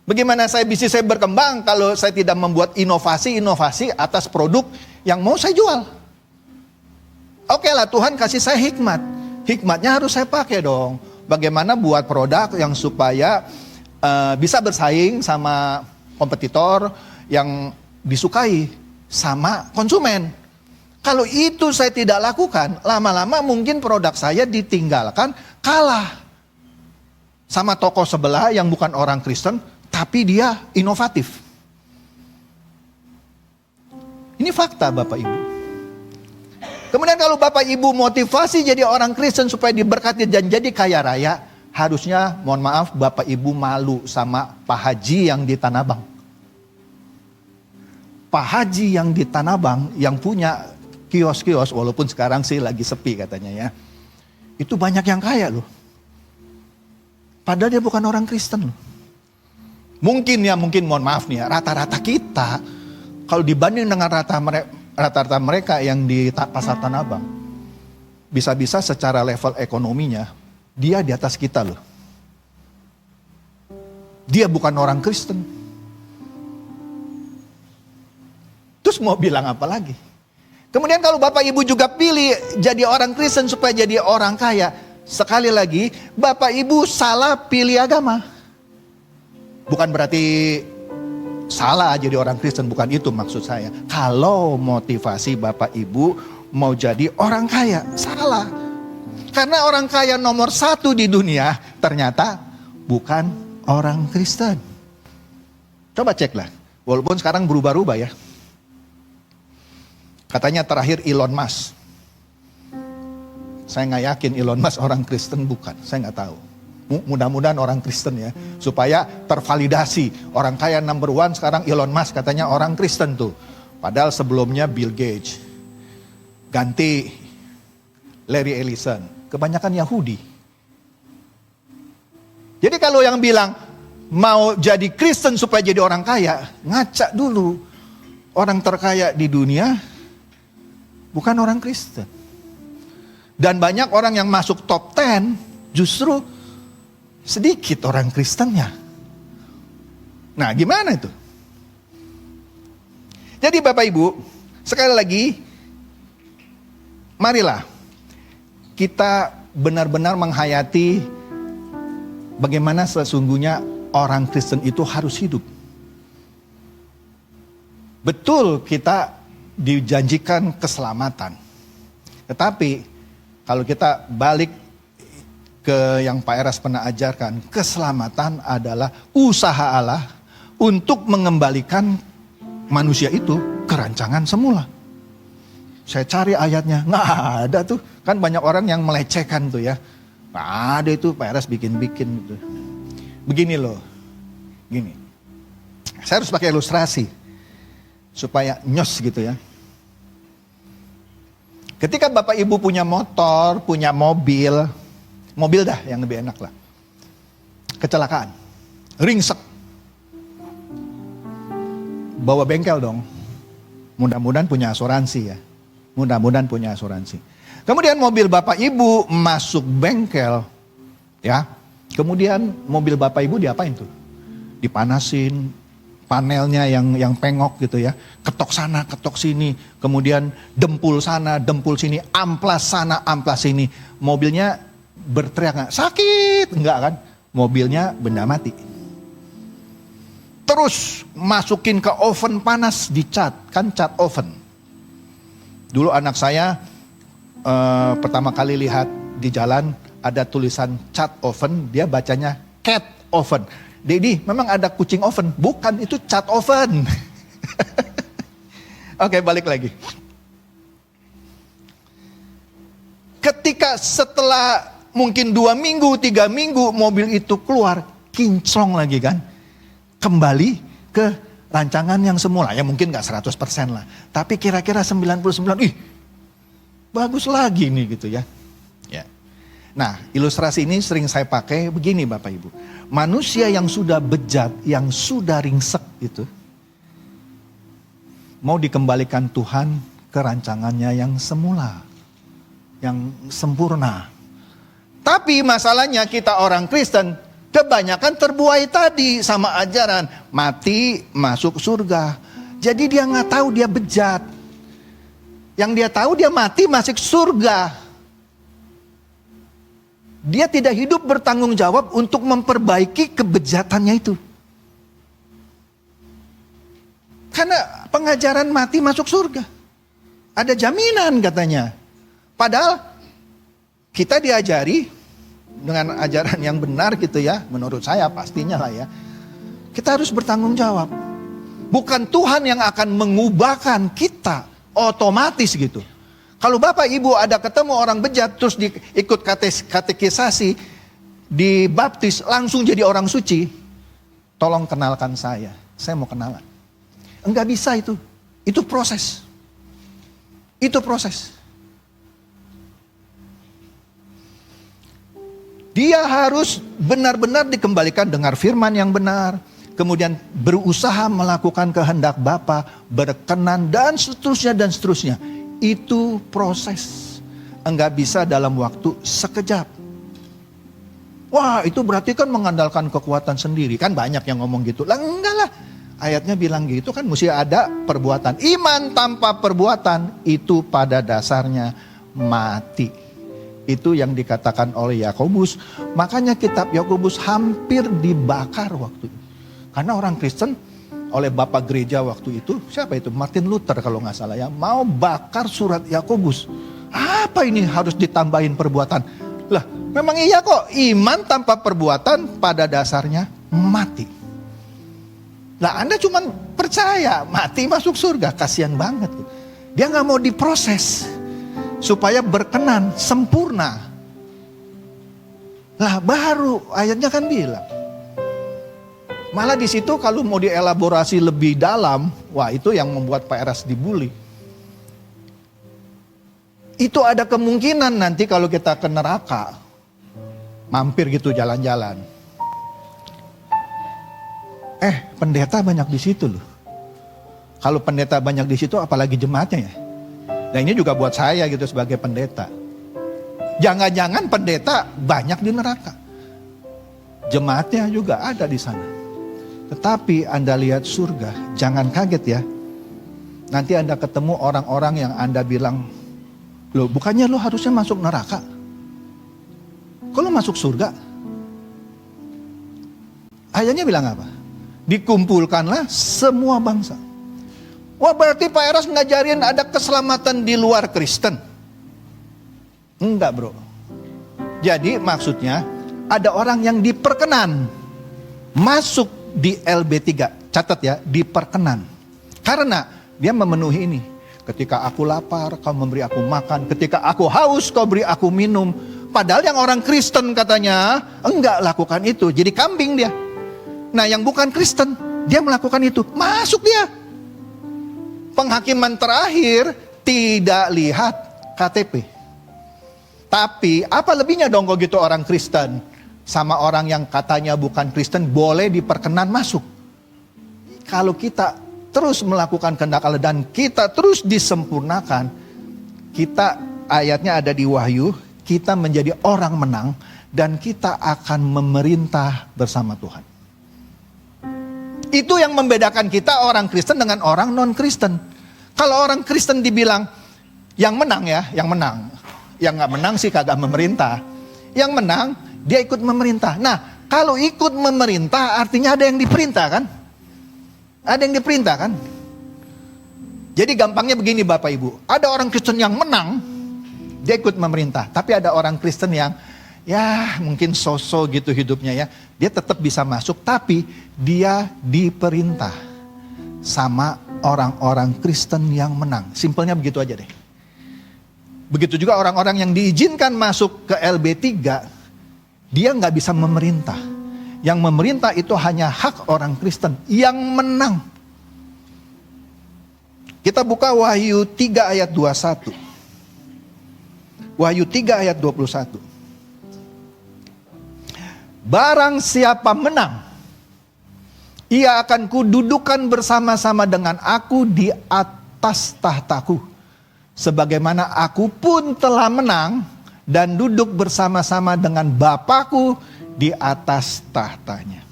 Speaker 1: Bagaimana bisnis saya berkembang kalau saya tidak membuat inovasi-inovasi atas produk yang mau saya jual? Oke lah, Tuhan kasih saya hikmat. Hikmatnya harus saya pakai dong. Bagaimana buat produk yang supaya bisa bersaing sama kompetitor yang disukai sama konsumen. Kalau itu saya tidak lakukan, lama-lama mungkin produk saya ditinggalkan, kalah sama toko sebelah yang bukan orang Kristen, tapi dia inovatif. Ini fakta Bapak Ibu. Kemudian kalau Bapak Ibu motivasi jadi orang Kristen supaya diberkati dan jadi kaya raya, harusnya mohon maaf Bapak Ibu malu sama Pak Haji yang di Tanah Abang. Pak Haji yang di Tanah Abang yang punya kios-kios, walaupun sekarang sih lagi sepi katanya ya. Itu banyak yang kaya loh. Padahal dia bukan orang Kristen loh. Mungkin mohon maaf nih ya, rata-rata kita kalau dibanding dengan rata-rata mereka yang di pasar Tanah Abang, bisa-bisa secara level ekonominya dia di atas kita loh. Dia bukan orang Kristen. Terus mau bilang apa lagi? Kemudian kalau Bapak Ibu juga pilih jadi orang Kristen supaya jadi orang kaya, sekali lagi Bapak Ibu salah pilih agama. Bukan berarti salah jadi orang Kristen, bukan itu maksud saya. Kalau motivasi Bapak Ibu mau jadi orang kaya, salah. Karena orang kaya nomor 1 di dunia ternyata bukan orang Kristen. Coba ceklah, walaupun sekarang berubah-ubah ya. Katanya terakhir Elon Musk. Saya nggak yakin Elon Musk orang Kristen, bukan. Saya nggak tahu. Mudah-mudahan orang Kristen ya. Supaya tervalidasi. Orang kaya number 1 sekarang Elon Musk katanya orang Kristen tuh. Padahal sebelumnya Bill Gates. Ganti Larry Ellison. Kebanyakan Yahudi. Jadi kalau yang bilang mau jadi Kristen supaya jadi orang kaya, ngaca dulu. Orang terkaya di dunia bukan orang Kristen. Dan banyak orang yang masuk top 10 justru sedikit orang Kristennya. Nah, gimana itu? Jadi Bapak Ibu, sekali lagi, marilah kita benar-benar menghayati bagaimana sesungguhnya orang Kristen itu harus hidup. Betul kita dijanjikan keselamatan. Tetapi kalau kita balik ke yang Pak Eras pernah ajarkan, keselamatan adalah usaha Allah untuk mengembalikan manusia itu ke rancangan semula. Saya cari ayatnya, nggak ada tuh. Kan banyak orang yang melecehkan tuh ya. Nggak ada itu, Pak Eras bikin-bikin gitu. Begini loh, gini. Saya harus pakai ilustrasi supaya nyos gitu ya. Ketika Bapak Ibu punya motor, punya mobil dah yang lebih enak lah. Kecelakaan, ringsek. Bawa bengkel dong. Mudah-mudahan punya asuransi ya. Mudah-mudahan punya asuransi. Kemudian mobil Bapak Ibu masuk bengkel ya. Kemudian mobil Bapak Ibu diapain tuh? Dipanasin, panelnya yang pengok gitu ya. Ketok sana, ketok sini. Kemudian dempul sana, dempul sini. Amplas sana, amplas sini. Mobilnya berteriak gak? Sakit? Enggak kan? Mobilnya benda mati. Terus masukin ke oven panas, dicat. Kan cat oven. Dulu anak saya pertama kali lihat di jalan ada tulisan cat oven. Dia bacanya cat oven. Dedi, memang ada kucing oven? Bukan, itu cat oven. Oke, balik lagi. Ketika setelah mungkin 2 minggu, 3 minggu mobil itu keluar, kinclong lagi kan. Kembali ke rancangan yang semula. Ya mungkin gak 100% lah. Tapi kira-kira 99, bagus lagi nih gitu ya. Nah, ilustrasi ini sering saya pakai begini Bapak Ibu. Manusia yang sudah bejat, yang sudah ringsek itu, mau dikembalikan Tuhan ke rancangannya yang semula, yang sempurna. Tapi masalahnya kita orang Kristen kebanyakan terbuai tadi sama ajaran mati masuk surga. Jadi dia nggak tahu dia bejat. Yang dia tahu dia mati masuk surga. Dia tidak hidup bertanggung jawab untuk memperbaiki kebejatannya itu. Karena pengajaran mati masuk surga. Ada jaminan katanya. Padahal kita diajari dengan ajaran yang benar gitu ya. Menurut saya pastinya lah ya. Kita harus bertanggung jawab. Bukan Tuhan yang akan mengubahkan kita otomatis gitu. Kalau Bapak Ibu ada ketemu orang bejat terus ikut katekisasi, dibaptis langsung jadi orang suci, tolong kenalkan saya mau kenalan. Enggak bisa itu proses. Itu proses. Dia harus benar-benar dikembalikan dengar firman yang benar, kemudian berusaha melakukan kehendak Bapa, berkenan dan seterusnya. Itu proses. Enggak bisa dalam waktu sekejap. Wah, itu berarti kan mengandalkan kekuatan sendiri. Kan banyak yang ngomong gitu. Lah enggak lah. Ayatnya bilang gitu kan mesti ada perbuatan. Iman tanpa perbuatan itu pada dasarnya mati. Itu yang dikatakan oleh Yakobus. Makanya kitab Yakobus hampir dibakar waktu itu. Karena orang Kristen oleh Bapak Gereja waktu itu, siapa itu? Martin Luther kalau nggak salah ya, mau bakar surat Yakobus. Apa ini harus ditambahin perbuatan? Lah, memang iya kok, iman tanpa perbuatan pada dasarnya mati. Lah Anda cuma percaya, mati masuk surga, kasihan banget. Dia nggak mau diproses supaya berkenan, sempurna. Lah baru ayatnya kan bilang. Malah di situ kalau mau dielaborasi lebih dalam, wah itu yang membuat Pak Eras dibully. Itu ada kemungkinan nanti kalau kita ke neraka, mampir gitu jalan-jalan. Pendeta banyak di situ loh. Kalau pendeta banyak di situ, apalagi jemaatnya ya. Dan ini juga buat saya gitu sebagai pendeta. Jangan-jangan pendeta banyak di neraka. Jemaatnya juga ada di sana. Tetapi Anda lihat surga, jangan kaget ya. Nanti Anda ketemu orang-orang yang Anda bilang, loh bukannya lo harusnya masuk neraka? Kok lo masuk surga? Ayatnya bilang apa? Dikumpulkanlah semua bangsa. Wah berarti Pak Eras ngajarin ada keselamatan di luar Kristen? Enggak bro. Jadi maksudnya ada orang yang diperkenan masuk di LB3, catat ya, diperkenan. Karena dia memenuhi ini. Ketika aku lapar, kau memberi aku makan. Ketika aku haus, kau beri aku minum. Padahal yang orang Kristen katanya, enggak lakukan itu. Jadi kambing dia. Nah yang bukan Kristen, dia melakukan itu. Masuk dia. Penghakiman terakhir, tidak lihat KTP. Tapi apa lebihnya dong kalau gitu orang Kristen? Sama orang yang katanya bukan Kristen boleh diperkenan masuk. Kalau kita terus melakukan kehendak Allah dan kita terus disempurnakan, kita ayatnya ada di Wahyu, kita menjadi orang menang dan kita akan memerintah bersama Tuhan. Itu yang membedakan kita orang Kristen dengan orang non-Kristen. Kalau orang Kristen dibilang yang menang ya, yang menang. Yang nggak menang sih kagak memerintah. Yang menang dia ikut memerintah. Nah, kalau ikut memerintah artinya ada yang diperintah kan? Ada yang diperintah kan? Jadi gampangnya begini Bapak Ibu. Ada orang Kristen yang menang, dia ikut memerintah. Tapi ada orang Kristen yang ya mungkin so-so gitu hidupnya ya. Dia tetap bisa masuk tapi dia diperintah sama orang-orang Kristen yang menang. Simpelnya begitu aja deh. Begitu juga orang-orang yang diizinkan masuk ke LB3, dia nggak bisa memerintah. Yang memerintah itu hanya hak orang Kristen yang menang. Kita buka Wahyu 3 ayat 21. Wahyu 3 ayat 21. Barang siapa menang, Ia akan kududukan bersama-sama dengan aku di atas tahtaku. Sebagaimana aku pun telah menang dan duduk bersama-sama dengan Bapakku di atas tahtanya.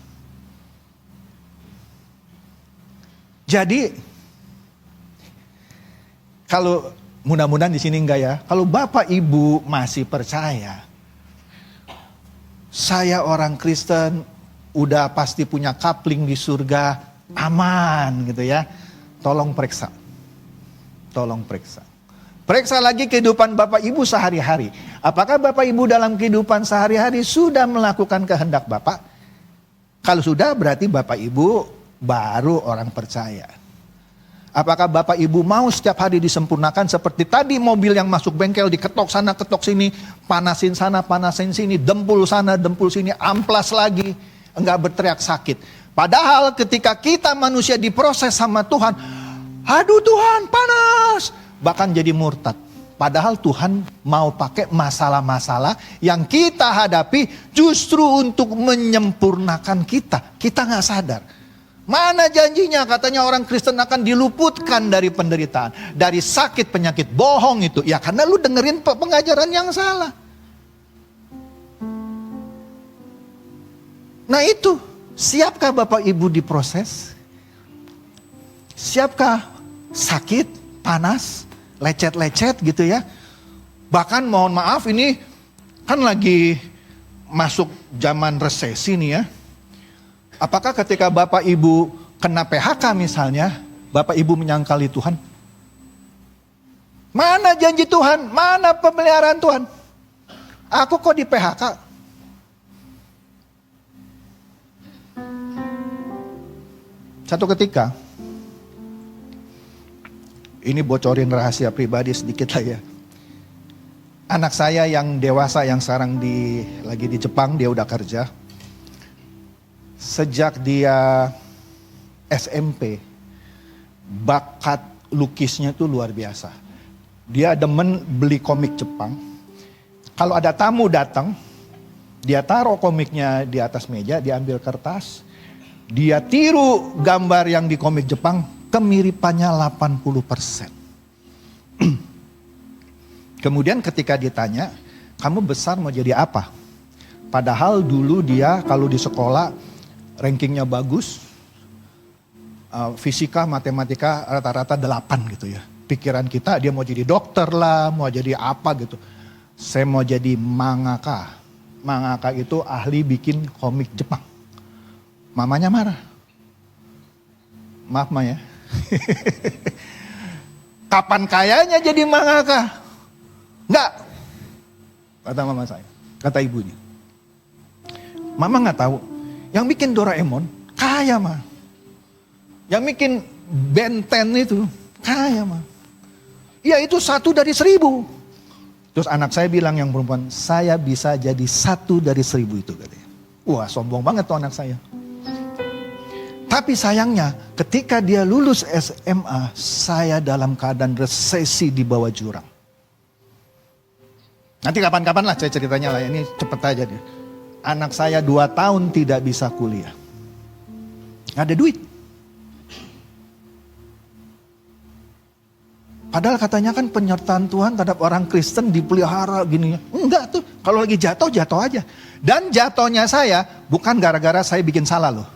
Speaker 1: Jadi, kalau mudah-mudahan di sini enggak ya, kalau Bapak Ibu masih percaya, saya orang Kristen udah pasti punya kapling di surga, aman gitu ya. Tolong periksa. Tolong periksa. Periksa lagi kehidupan Bapak Ibu sehari-hari. Apakah Bapak Ibu dalam kehidupan sehari-hari sudah melakukan kehendak Bapak? Kalau sudah berarti Bapak Ibu baru orang percaya. Apakah Bapak Ibu mau setiap hari disempurnakan seperti tadi mobil yang masuk bengkel diketok sana ketok sini, panasin sana panasin sini, dempul sana dempul sini, amplas lagi, enggak berteriak sakit. Padahal ketika kita manusia diproses sama Tuhan, aduh Tuhan panas, bahkan jadi murtad. Padahal Tuhan mau pakai masalah-masalah yang kita hadapi justru untuk menyempurnakan kita. Kita nggak sadar. Mana janjinya katanya orang Kristen akan diluputkan dari penderitaan, dari sakit penyakit bohong itu. Ya karena lu dengerin pengajaran yang salah. Nah itu, siapkah Bapak Ibu diproses? Siapkah sakit, panas, lecet-lecet gitu ya? Bahkan mohon maaf ini kan lagi masuk zaman resesi nih ya. Apakah ketika Bapak Ibu kena PHK misalnya, Bapak Ibu menyangkali Tuhan? Mana janji Tuhan? Mana pemeliharaan Tuhan? Aku kok di PHK? Satu ketika, ini bocorin rahasia pribadi sedikit lah ya. Anak saya yang dewasa yang sekarang lagi di Jepang, dia udah kerja. Sejak dia SMP, bakat lukisnya tuh luar biasa. Dia demen beli komik Jepang. Kalau ada tamu datang, dia taruh komiknya di atas meja, dia ambil kertas, dia tiru gambar yang di komik Jepang, kemiripannya 80%. Kemudian ketika ditanya, kamu besar mau jadi apa? Padahal dulu dia kalau di sekolah rankingnya bagus, fisika, matematika rata-rata 8 gitu ya. Pikiran kita dia mau jadi dokter lah, mau jadi apa gitu. Saya mau jadi mangaka. Mangaka itu ahli bikin komik Jepang. Mamanya marah. Maaf Ma ya. Kapan kayanya jadi mangaka? Enggak. Kata mama saya, kata ibunya. Mama nggak tahu. Yang bikin Doraemon kaya mah. Yang bikin Ben 10 itu kaya mah. Ya itu 1 dari 1000. Terus anak saya bilang yang perempuan, saya bisa jadi 1 dari 1000 itu katanya. Wah sombong banget tuh anak saya. Tapi sayangnya ketika dia lulus SMA, saya dalam keadaan resesi di bawah jurang. Nanti kapan-kapan lah saya ceritanya lah, ini cepet aja deh. Anak saya 2 tahun tidak bisa kuliah. Gak ada duit. Padahal katanya kan penyertaan Tuhan terhadap orang Kristen dipelihara gini. Enggak tuh, kalau lagi jatuh, jatuh aja. Dan jatuhnya saya bukan gara-gara saya bikin salah loh.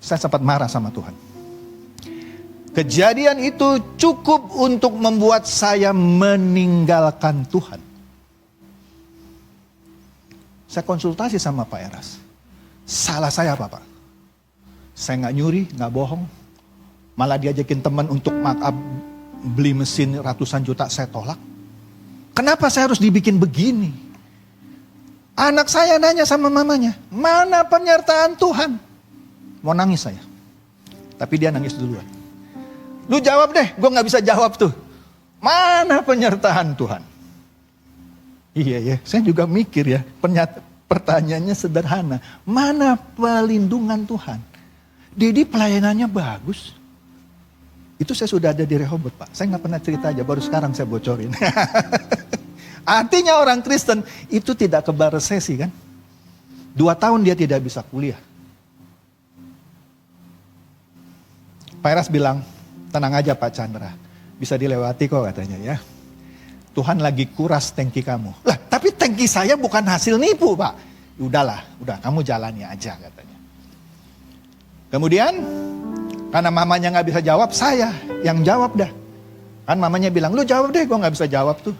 Speaker 1: Saya sempat marah sama Tuhan. Kejadian itu cukup untuk membuat saya meninggalkan Tuhan. Saya konsultasi sama Pak Eras. Salah saya apa Pak? Saya nggak nyuri, nggak bohong. Malah diajakin teman untuk beli mesin ratusan juta, saya tolak. Kenapa saya harus dibikin begini? Anak saya nanya sama mamanya, mana penyertaan Tuhan? Mau nangis saya. Tapi dia nangis duluan. Lu jawab deh, gue nggak bisa jawab tuh. Mana penyertaan Tuhan? Iya ya, saya juga mikir ya, pertanyaannya sederhana. Mana pelindungan Tuhan? Dedi pelayanannya bagus. Itu saya sudah ada di Rehoboth Pak. Saya nggak pernah cerita aja, baru sekarang saya bocorin. Artinya orang Kristen itu tidak kebal resesi kan. 2 tahun dia tidak bisa kuliah. Pak Eras bilang, tenang aja Pak Chandra, bisa dilewati kok katanya ya. Tuhan lagi kuras tangki kamu. Lah, tapi tangki saya bukan hasil nipu Pak. Udahlah, udah kamu jalani aja katanya. Kemudian, karena mamanya gak bisa jawab, saya yang jawab dah. Kan mamanya bilang, lu jawab deh, gue gak bisa jawab tuh.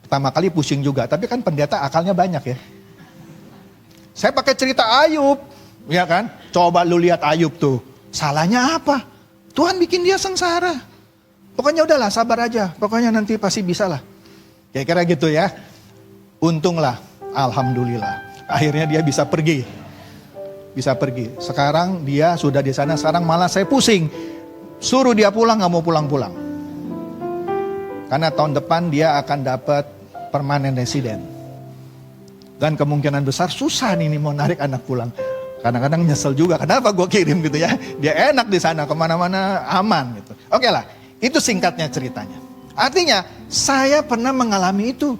Speaker 1: Pertama kali pusing juga, tapi kan pendeta akalnya banyak ya. Saya pakai cerita Ayub, ya kan? Coba lu lihat Ayub tuh, salahnya apa? Tuhan bikin dia sengsara. Pokoknya udahlah, sabar aja. Pokoknya nanti pasti bisa lah. Kira-kira gitu ya. Untunglah, alhamdulillah. Akhirnya dia bisa pergi. Bisa pergi. Sekarang dia sudah di sana, sekarang malah saya pusing. Suruh dia pulang, gak mau pulang-pulang. Karena tahun depan dia akan dapat permanent resident. Dan kemungkinan besar susah nih mau narik anak pulang. Kadang-kadang nyesel juga, kenapa gue kirim gitu ya. Dia enak di sana, kemana-mana aman gitu. Oke lah, itu singkatnya ceritanya. Artinya, saya pernah mengalami itu.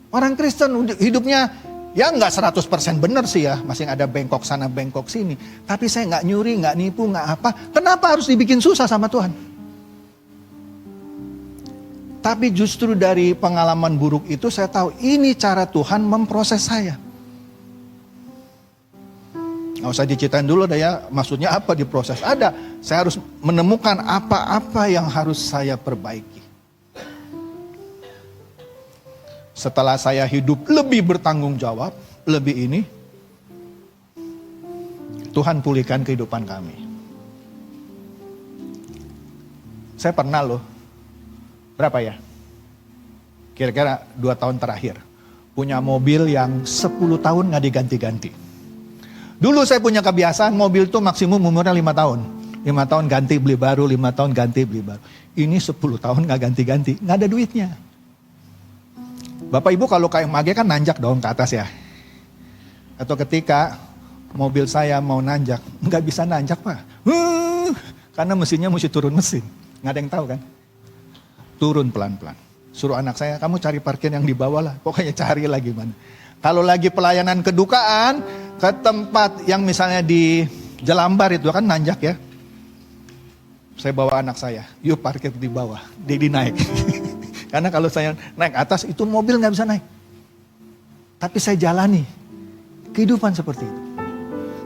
Speaker 1: Orang Kristen hidupnya, ya nggak 100% benar sih ya. Masih ada bengkok sana, bengkok sini. Tapi saya nggak nyuri, nggak nipu, nggak apa. Kenapa harus dibikin susah sama Tuhan? Tapi justru dari pengalaman buruk itu saya tahu ini cara Tuhan memproses saya. Nggak usah diceritain dulu deh ya, maksudnya apa diproses. Ada, saya harus menemukan apa-apa yang harus saya perbaiki. Setelah saya hidup lebih bertanggung jawab, lebih ini, Tuhan pulihkan kehidupan kami. Saya pernah loh, berapa ya? Kira-kira 2 tahun terakhir, punya mobil yang 10 tahun nggak diganti-ganti. Dulu saya punya kebiasaan mobil tuh maksimum umurnya 5 tahun. 5 tahun ganti beli baru, 5 tahun ganti beli baru. Ini 10 tahun gak ganti-ganti, gak ada duitnya. Bapak Ibu kalau kayak mage kan nanjak dong ke atas ya. Atau ketika mobil saya mau nanjak, gak bisa nanjak Pak. Karena mesinnya mesti turun mesin. Gak ada yang tahu kan. Turun pelan-pelan. Suruh anak saya, kamu cari parkir yang di bawah lah. Pokoknya cari lagi mana. Kalau lagi pelayanan kedukaan, ke tempat yang misalnya di Jelambar itu kan nanjak ya. Saya bawa anak saya, yuk parkir di bawah, Dedi naik. Karena kalau saya naik atas itu mobil gak bisa naik. Tapi saya jalani kehidupan seperti itu.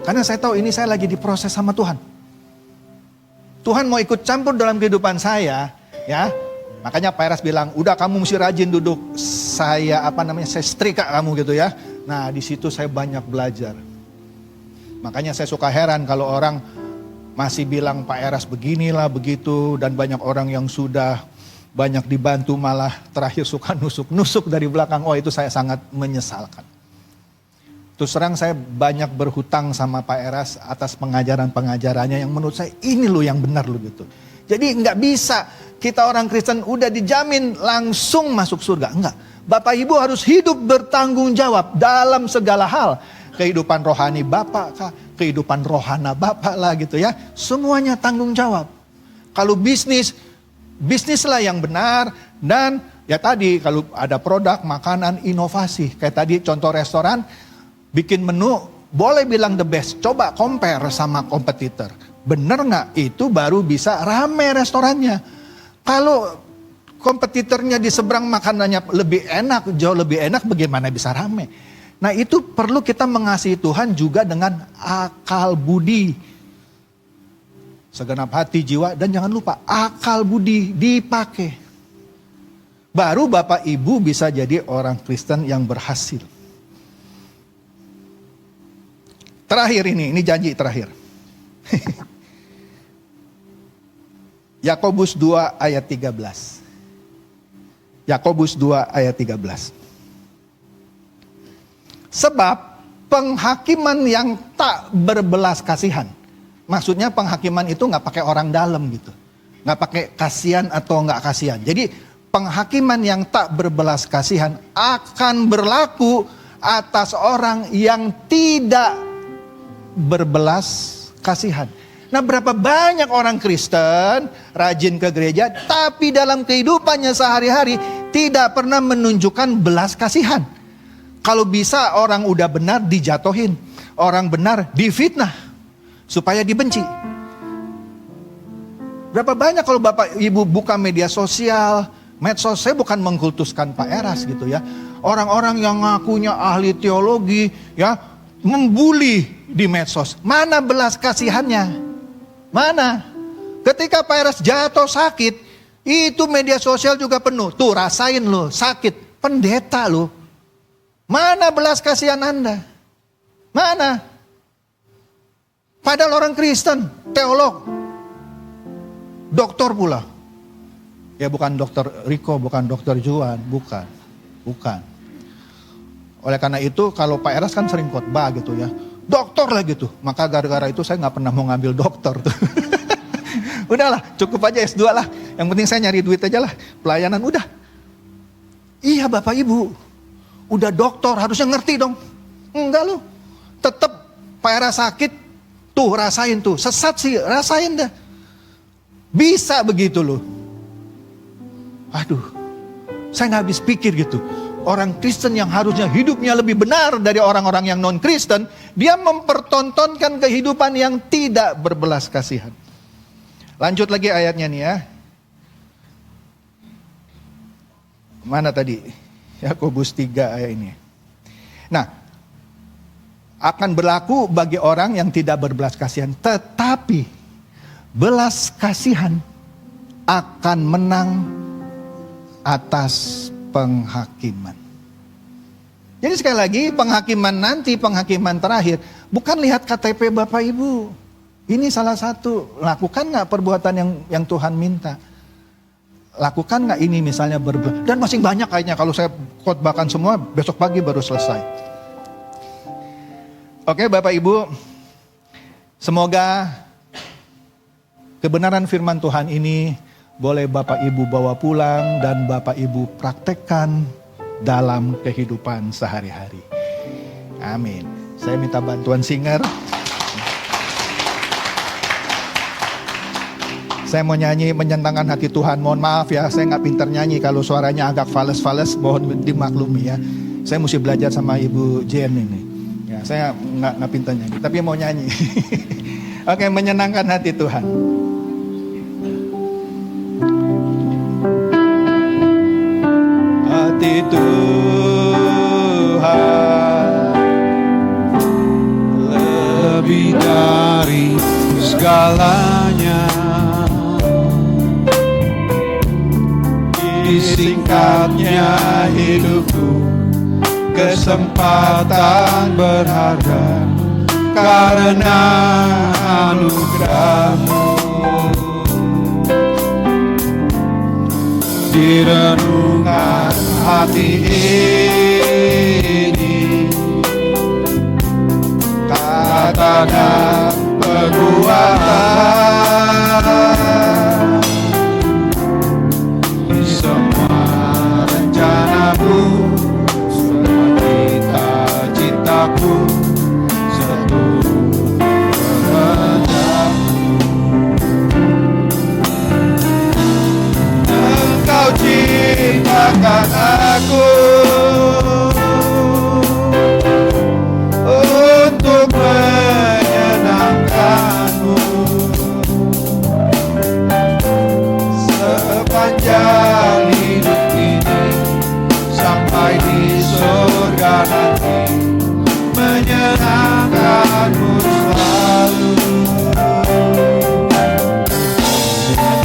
Speaker 1: Karena saya tahu ini saya lagi diproses sama Tuhan. Tuhan mau ikut campur dalam kehidupan saya, ya. Makanya Pak Eras bilang, udah kamu mesti rajin duduk. Saya saya setrika kamu gitu ya. Nah di situ saya banyak belajar. Makanya saya suka heran kalau orang masih bilang Pak Eras beginilah begitu. Dan banyak orang yang sudah banyak dibantu malah terakhir suka nusuk-nusuk dari belakang. Oh itu saya sangat menyesalkan. Terus terang saya banyak berhutang sama Pak Eras atas pengajaran-pengajarannya yang menurut saya ini loh yang benar loh gitu. Jadi nggak bisa kita orang Kristen udah dijamin langsung masuk surga. Enggak. Bapak Ibu harus hidup bertanggung jawab dalam segala hal. Kehidupan rohani Bapak kah? Kehidupan rohana Bapak lah gitu ya. Semuanya tanggung jawab. Kalau bisnislah yang benar. Dan ya tadi kalau ada produk, makanan, inovasi. Kayak tadi contoh restoran, bikin menu boleh bilang the best. Coba compare sama kompetitor. Bener nggak? Itu baru bisa rame restorannya. Kalau kompetitornya di seberang makanannya lebih enak, jauh lebih enak, bagaimana bisa rame? Nah itu perlu kita mengasihi Tuhan juga dengan akal budi. Segenap hati, jiwa, dan jangan lupa akal budi dipakai. Baru Bapak Ibu bisa jadi orang Kristen yang berhasil. Terakhir ini janji terakhir. Yakobus 2 ayat 13. Yakobus 2 ayat 13. Sebab penghakiman yang tak berbelas kasihan. Maksudnya penghakiman itu gak pakai orang dalam gitu. Gak pakai kasihan atau gak kasihan. Jadi penghakiman yang tak berbelas kasihan akan berlaku atas orang yang tidak berbelas kasihan. Nah berapa banyak orang Kristen rajin ke gereja tapi dalam kehidupannya sehari-hari tidak pernah menunjukkan belas kasihan. Kalau bisa orang udah benar dijatohin, orang benar difitnah supaya dibenci. Berapa banyak kalau Bapak Ibu buka media sosial, medsos, saya bukan mengkultuskan Pak Eras gitu ya. Orang-orang yang ngakunya ahli teologi ya, membuli di medsos. Mana belas kasihannya? Mana? Ketika Pak Eras jatuh sakit, itu media sosial juga penuh. Tuh rasain lo, sakit. Pendeta lo. Mana belas kasihan Anda? Mana? Padahal orang Kristen, teolog, doktor pula. Ya bukan dokter Riko, bukan dokter Juan, bukan. Oleh karena itu kalau Pak Eras kan sering khotbah gitu ya, dokter lah gitu. Maka gara-gara itu saya nggak pernah mau ngambil dokter tuh. Udahlah, cukup aja S2 lah. Yang penting saya nyari duit aja lah, pelayanan udah. Iya Bapak Ibu, udah dokter harusnya ngerti dong. Enggak loh, tetap Pak Eras sakit, tuh rasain tuh, sesat sih rasain dah. Bisa begitu loh. Aduh, saya nggak habis pikir gitu. Orang Kristen yang harusnya hidupnya lebih benar dari orang-orang yang non-Kristen, dia mempertontonkan kehidupan yang tidak berbelas kasihan. Lanjut lagi ayatnya nih ya. Mana tadi? Yakobus 3 ayat ini. Nah, akan berlaku bagi orang yang tidak berbelas kasihan, tetapi belas kasihan akan menang atas penghakiman. Jadi sekali lagi penghakiman nanti, penghakiman terakhir, bukan lihat KTP Bapak Ibu. Ini salah satu, lakukan gak perbuatan yang Tuhan minta? Lakukan gak ini misalnya dan masih banyak kayaknya kalau saya khotbahkan semua besok pagi baru selesai. Oke Bapak Ibu, semoga kebenaran firman Tuhan ini boleh Bapak Ibu bawa pulang dan Bapak Ibu praktekkan dalam kehidupan sehari-hari. Amin. Saya minta bantuan singer. Saya mau nyanyi menyenangkan hati Tuhan. Mohon maaf ya, saya nggak pintar nyanyi. Kalau suaranya agak fales-fales, mohon dimaklumi ya. Saya mesti belajar sama Ibu Jen ini. Ya, saya nggak pintar nyanyi, tapi mau nyanyi. Oke, menyenangkan hati Tuhan. Hati Tuhan lebih dari segalanya. Disingkatnya hidupku, kesempatan berharga karena anugerah-Mu. Di renungan hati ini, kata dan perbuatan, di semua rencana-Mu, semua cita-citaku, seluruh kehendak-Mu. Engkau ciptakan aku untuk menyenangkan-Mu. Sepanjang hidup ini sampai di surga nanti, menyenangkan-Mu selalu.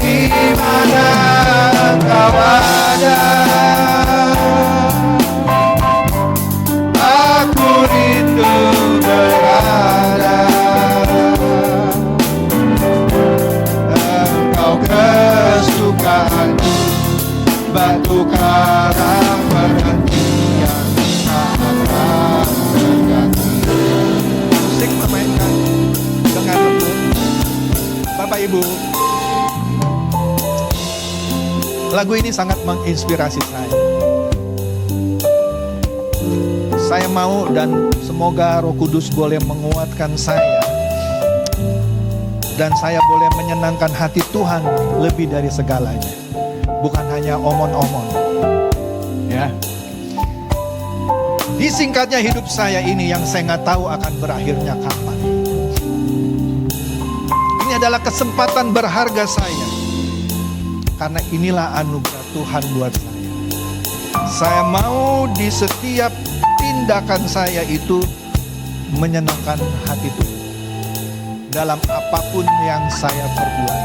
Speaker 1: Di mana Engkau ada, aku rindu berada. Engkau kesukaanku, batu karang perhentian saat berganti. Musik memainkan dengan lembut. Bapak Ibu, lagu ini sangat menginspirasi saya. Saya mau dan semoga Roh Kudus boleh menguatkan saya, dan saya boleh menyenangkan hati Tuhan lebih dari segalanya. Bukan hanya omon-omon. Ya. Disingkatnya hidup saya ini yang saya nggak tahu akan berakhirnya kapan. Ini adalah kesempatan berharga saya karena inilah anugerah Tuhan buat saya. Saya mau di setiap tindakan saya itu menyenangkan hati Tuhan dalam apapun yang saya perbuat.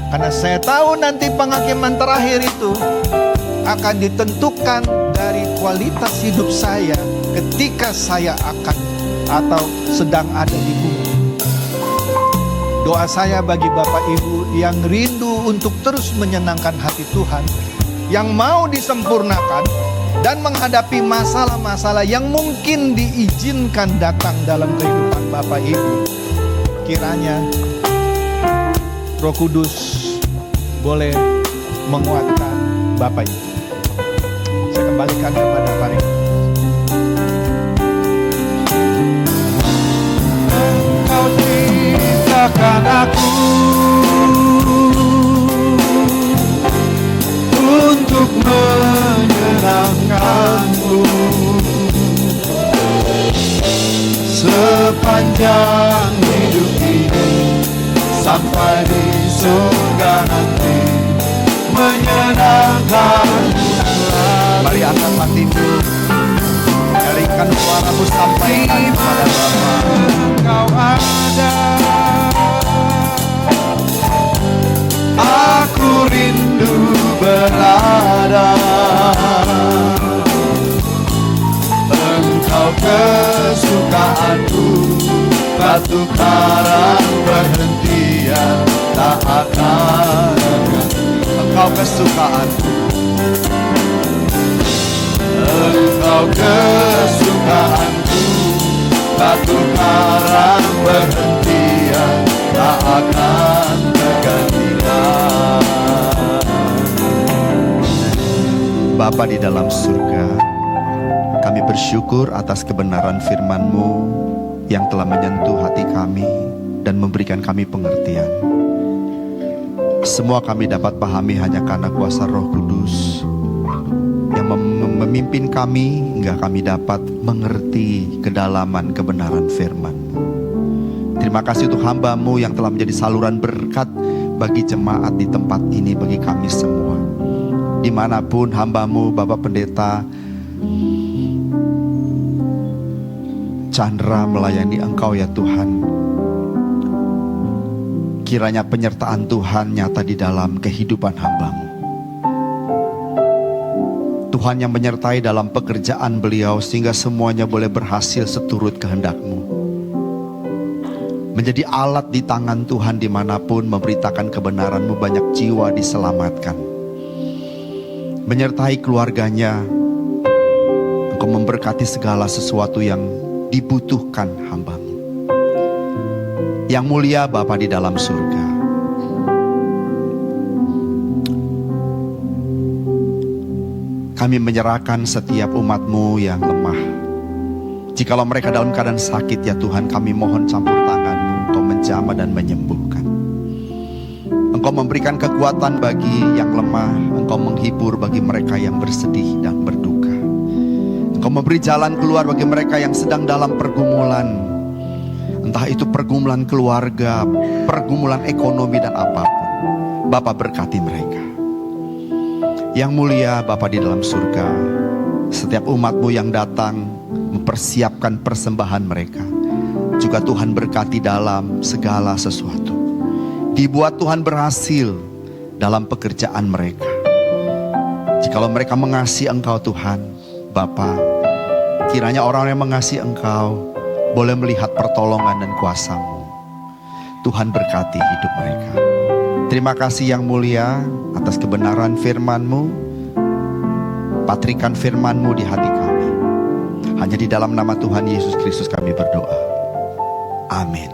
Speaker 1: Karena saya tahu nanti penghakiman terakhir itu akan ditentukan dari kualitas hidup saya ketika saya akan atau sedang ada di bumi. Doa saya bagi Bapak Ibu yang rindu untuk terus menyenangkan hati Tuhan, yang mau disempurnakan dan menghadapi masalah-masalah yang mungkin diizinkan datang dalam kehidupan Bapak Ibu. Kiranya Roh Kudus boleh menguatkan Bapak Ibu. Saya kembalikan kepada Pak Rik.
Speaker 2: Engkau ciptakan aku untuk menyenangkanmu sepanjang hidup ini sampai di surga nanti menyenangkanmu.
Speaker 1: Mari angkat hatimu, nyarikan suaramu sampaikan kepada Bapa.
Speaker 2: Engkau ada, aku rindu berada. Engkau kesukaanku, batu karang perhentian tak akan berhenti.
Speaker 1: Engkau kesukaanku,
Speaker 2: Engkau kesukaanku, batu karang perhentian tak akan tergantikan.
Speaker 3: Bapa di dalam surga, kami bersyukur atas kebenaran firman-Mu yang telah menyentuh hati kami dan memberikan kami pengertian. Semua kami dapat pahami hanya karena kuasa Roh Kudus yang memimpin kami hingga kami dapat mengerti kedalaman kebenaran firman-Mu. Terima kasih untuk hamba-Mu yang telah menjadi saluran berkat bagi jemaat di tempat ini, bagi kami semua. Dimanapun hamba-Mu, Bapak Pendeta Chandra melayani Engkau ya Tuhan, kiranya penyertaan Tuhan nyata di dalam kehidupan hamba-Mu. Tuhan yang menyertai dalam pekerjaan beliau sehingga semuanya boleh berhasil seturut kehendak-Mu. Menjadi alat di tangan Tuhan dimanapun memberitakan kebenaran-Mu, banyak jiwa diselamatkan. Menyertai keluarganya, Engkau memberkati segala sesuatu yang dibutuhkan hamba-Mu. Yang mulia Bapa di dalam surga, kami menyerahkan setiap umat-Mu yang lemah. Jikalau mereka dalam keadaan sakit ya Tuhan, kami mohon campur tangan-Mu, Engkau menjamah dan menyembuhkan. Engkau memberikan kekuatan bagi yang lemah, Engkau menghibur bagi mereka yang bersedih dan berduka. Engkau memberi jalan keluar bagi mereka yang sedang dalam pergumulan. Entah itu pergumulan keluarga, pergumulan ekonomi dan apapun. Bapa berkati mereka. Yang mulia Bapa di dalam surga, setiap umat-Mu yang datang mempersiapkan persembahan mereka, juga Tuhan berkati dalam segala sesuatu. Dibuat Tuhan berhasil dalam pekerjaan mereka. Jikalau mereka mengasihi Engkau Tuhan, Bapa, kiranya orang yang mengasihi Engkau boleh melihat pertolongan dan kuasa-Mu. Tuhan berkati hidup mereka. Terima kasih yang mulia atas kebenaran firman-Mu. Patrikan firman-Mu di hati kami. Hanya di dalam nama Tuhan Yesus Kristus kami berdoa. Amin.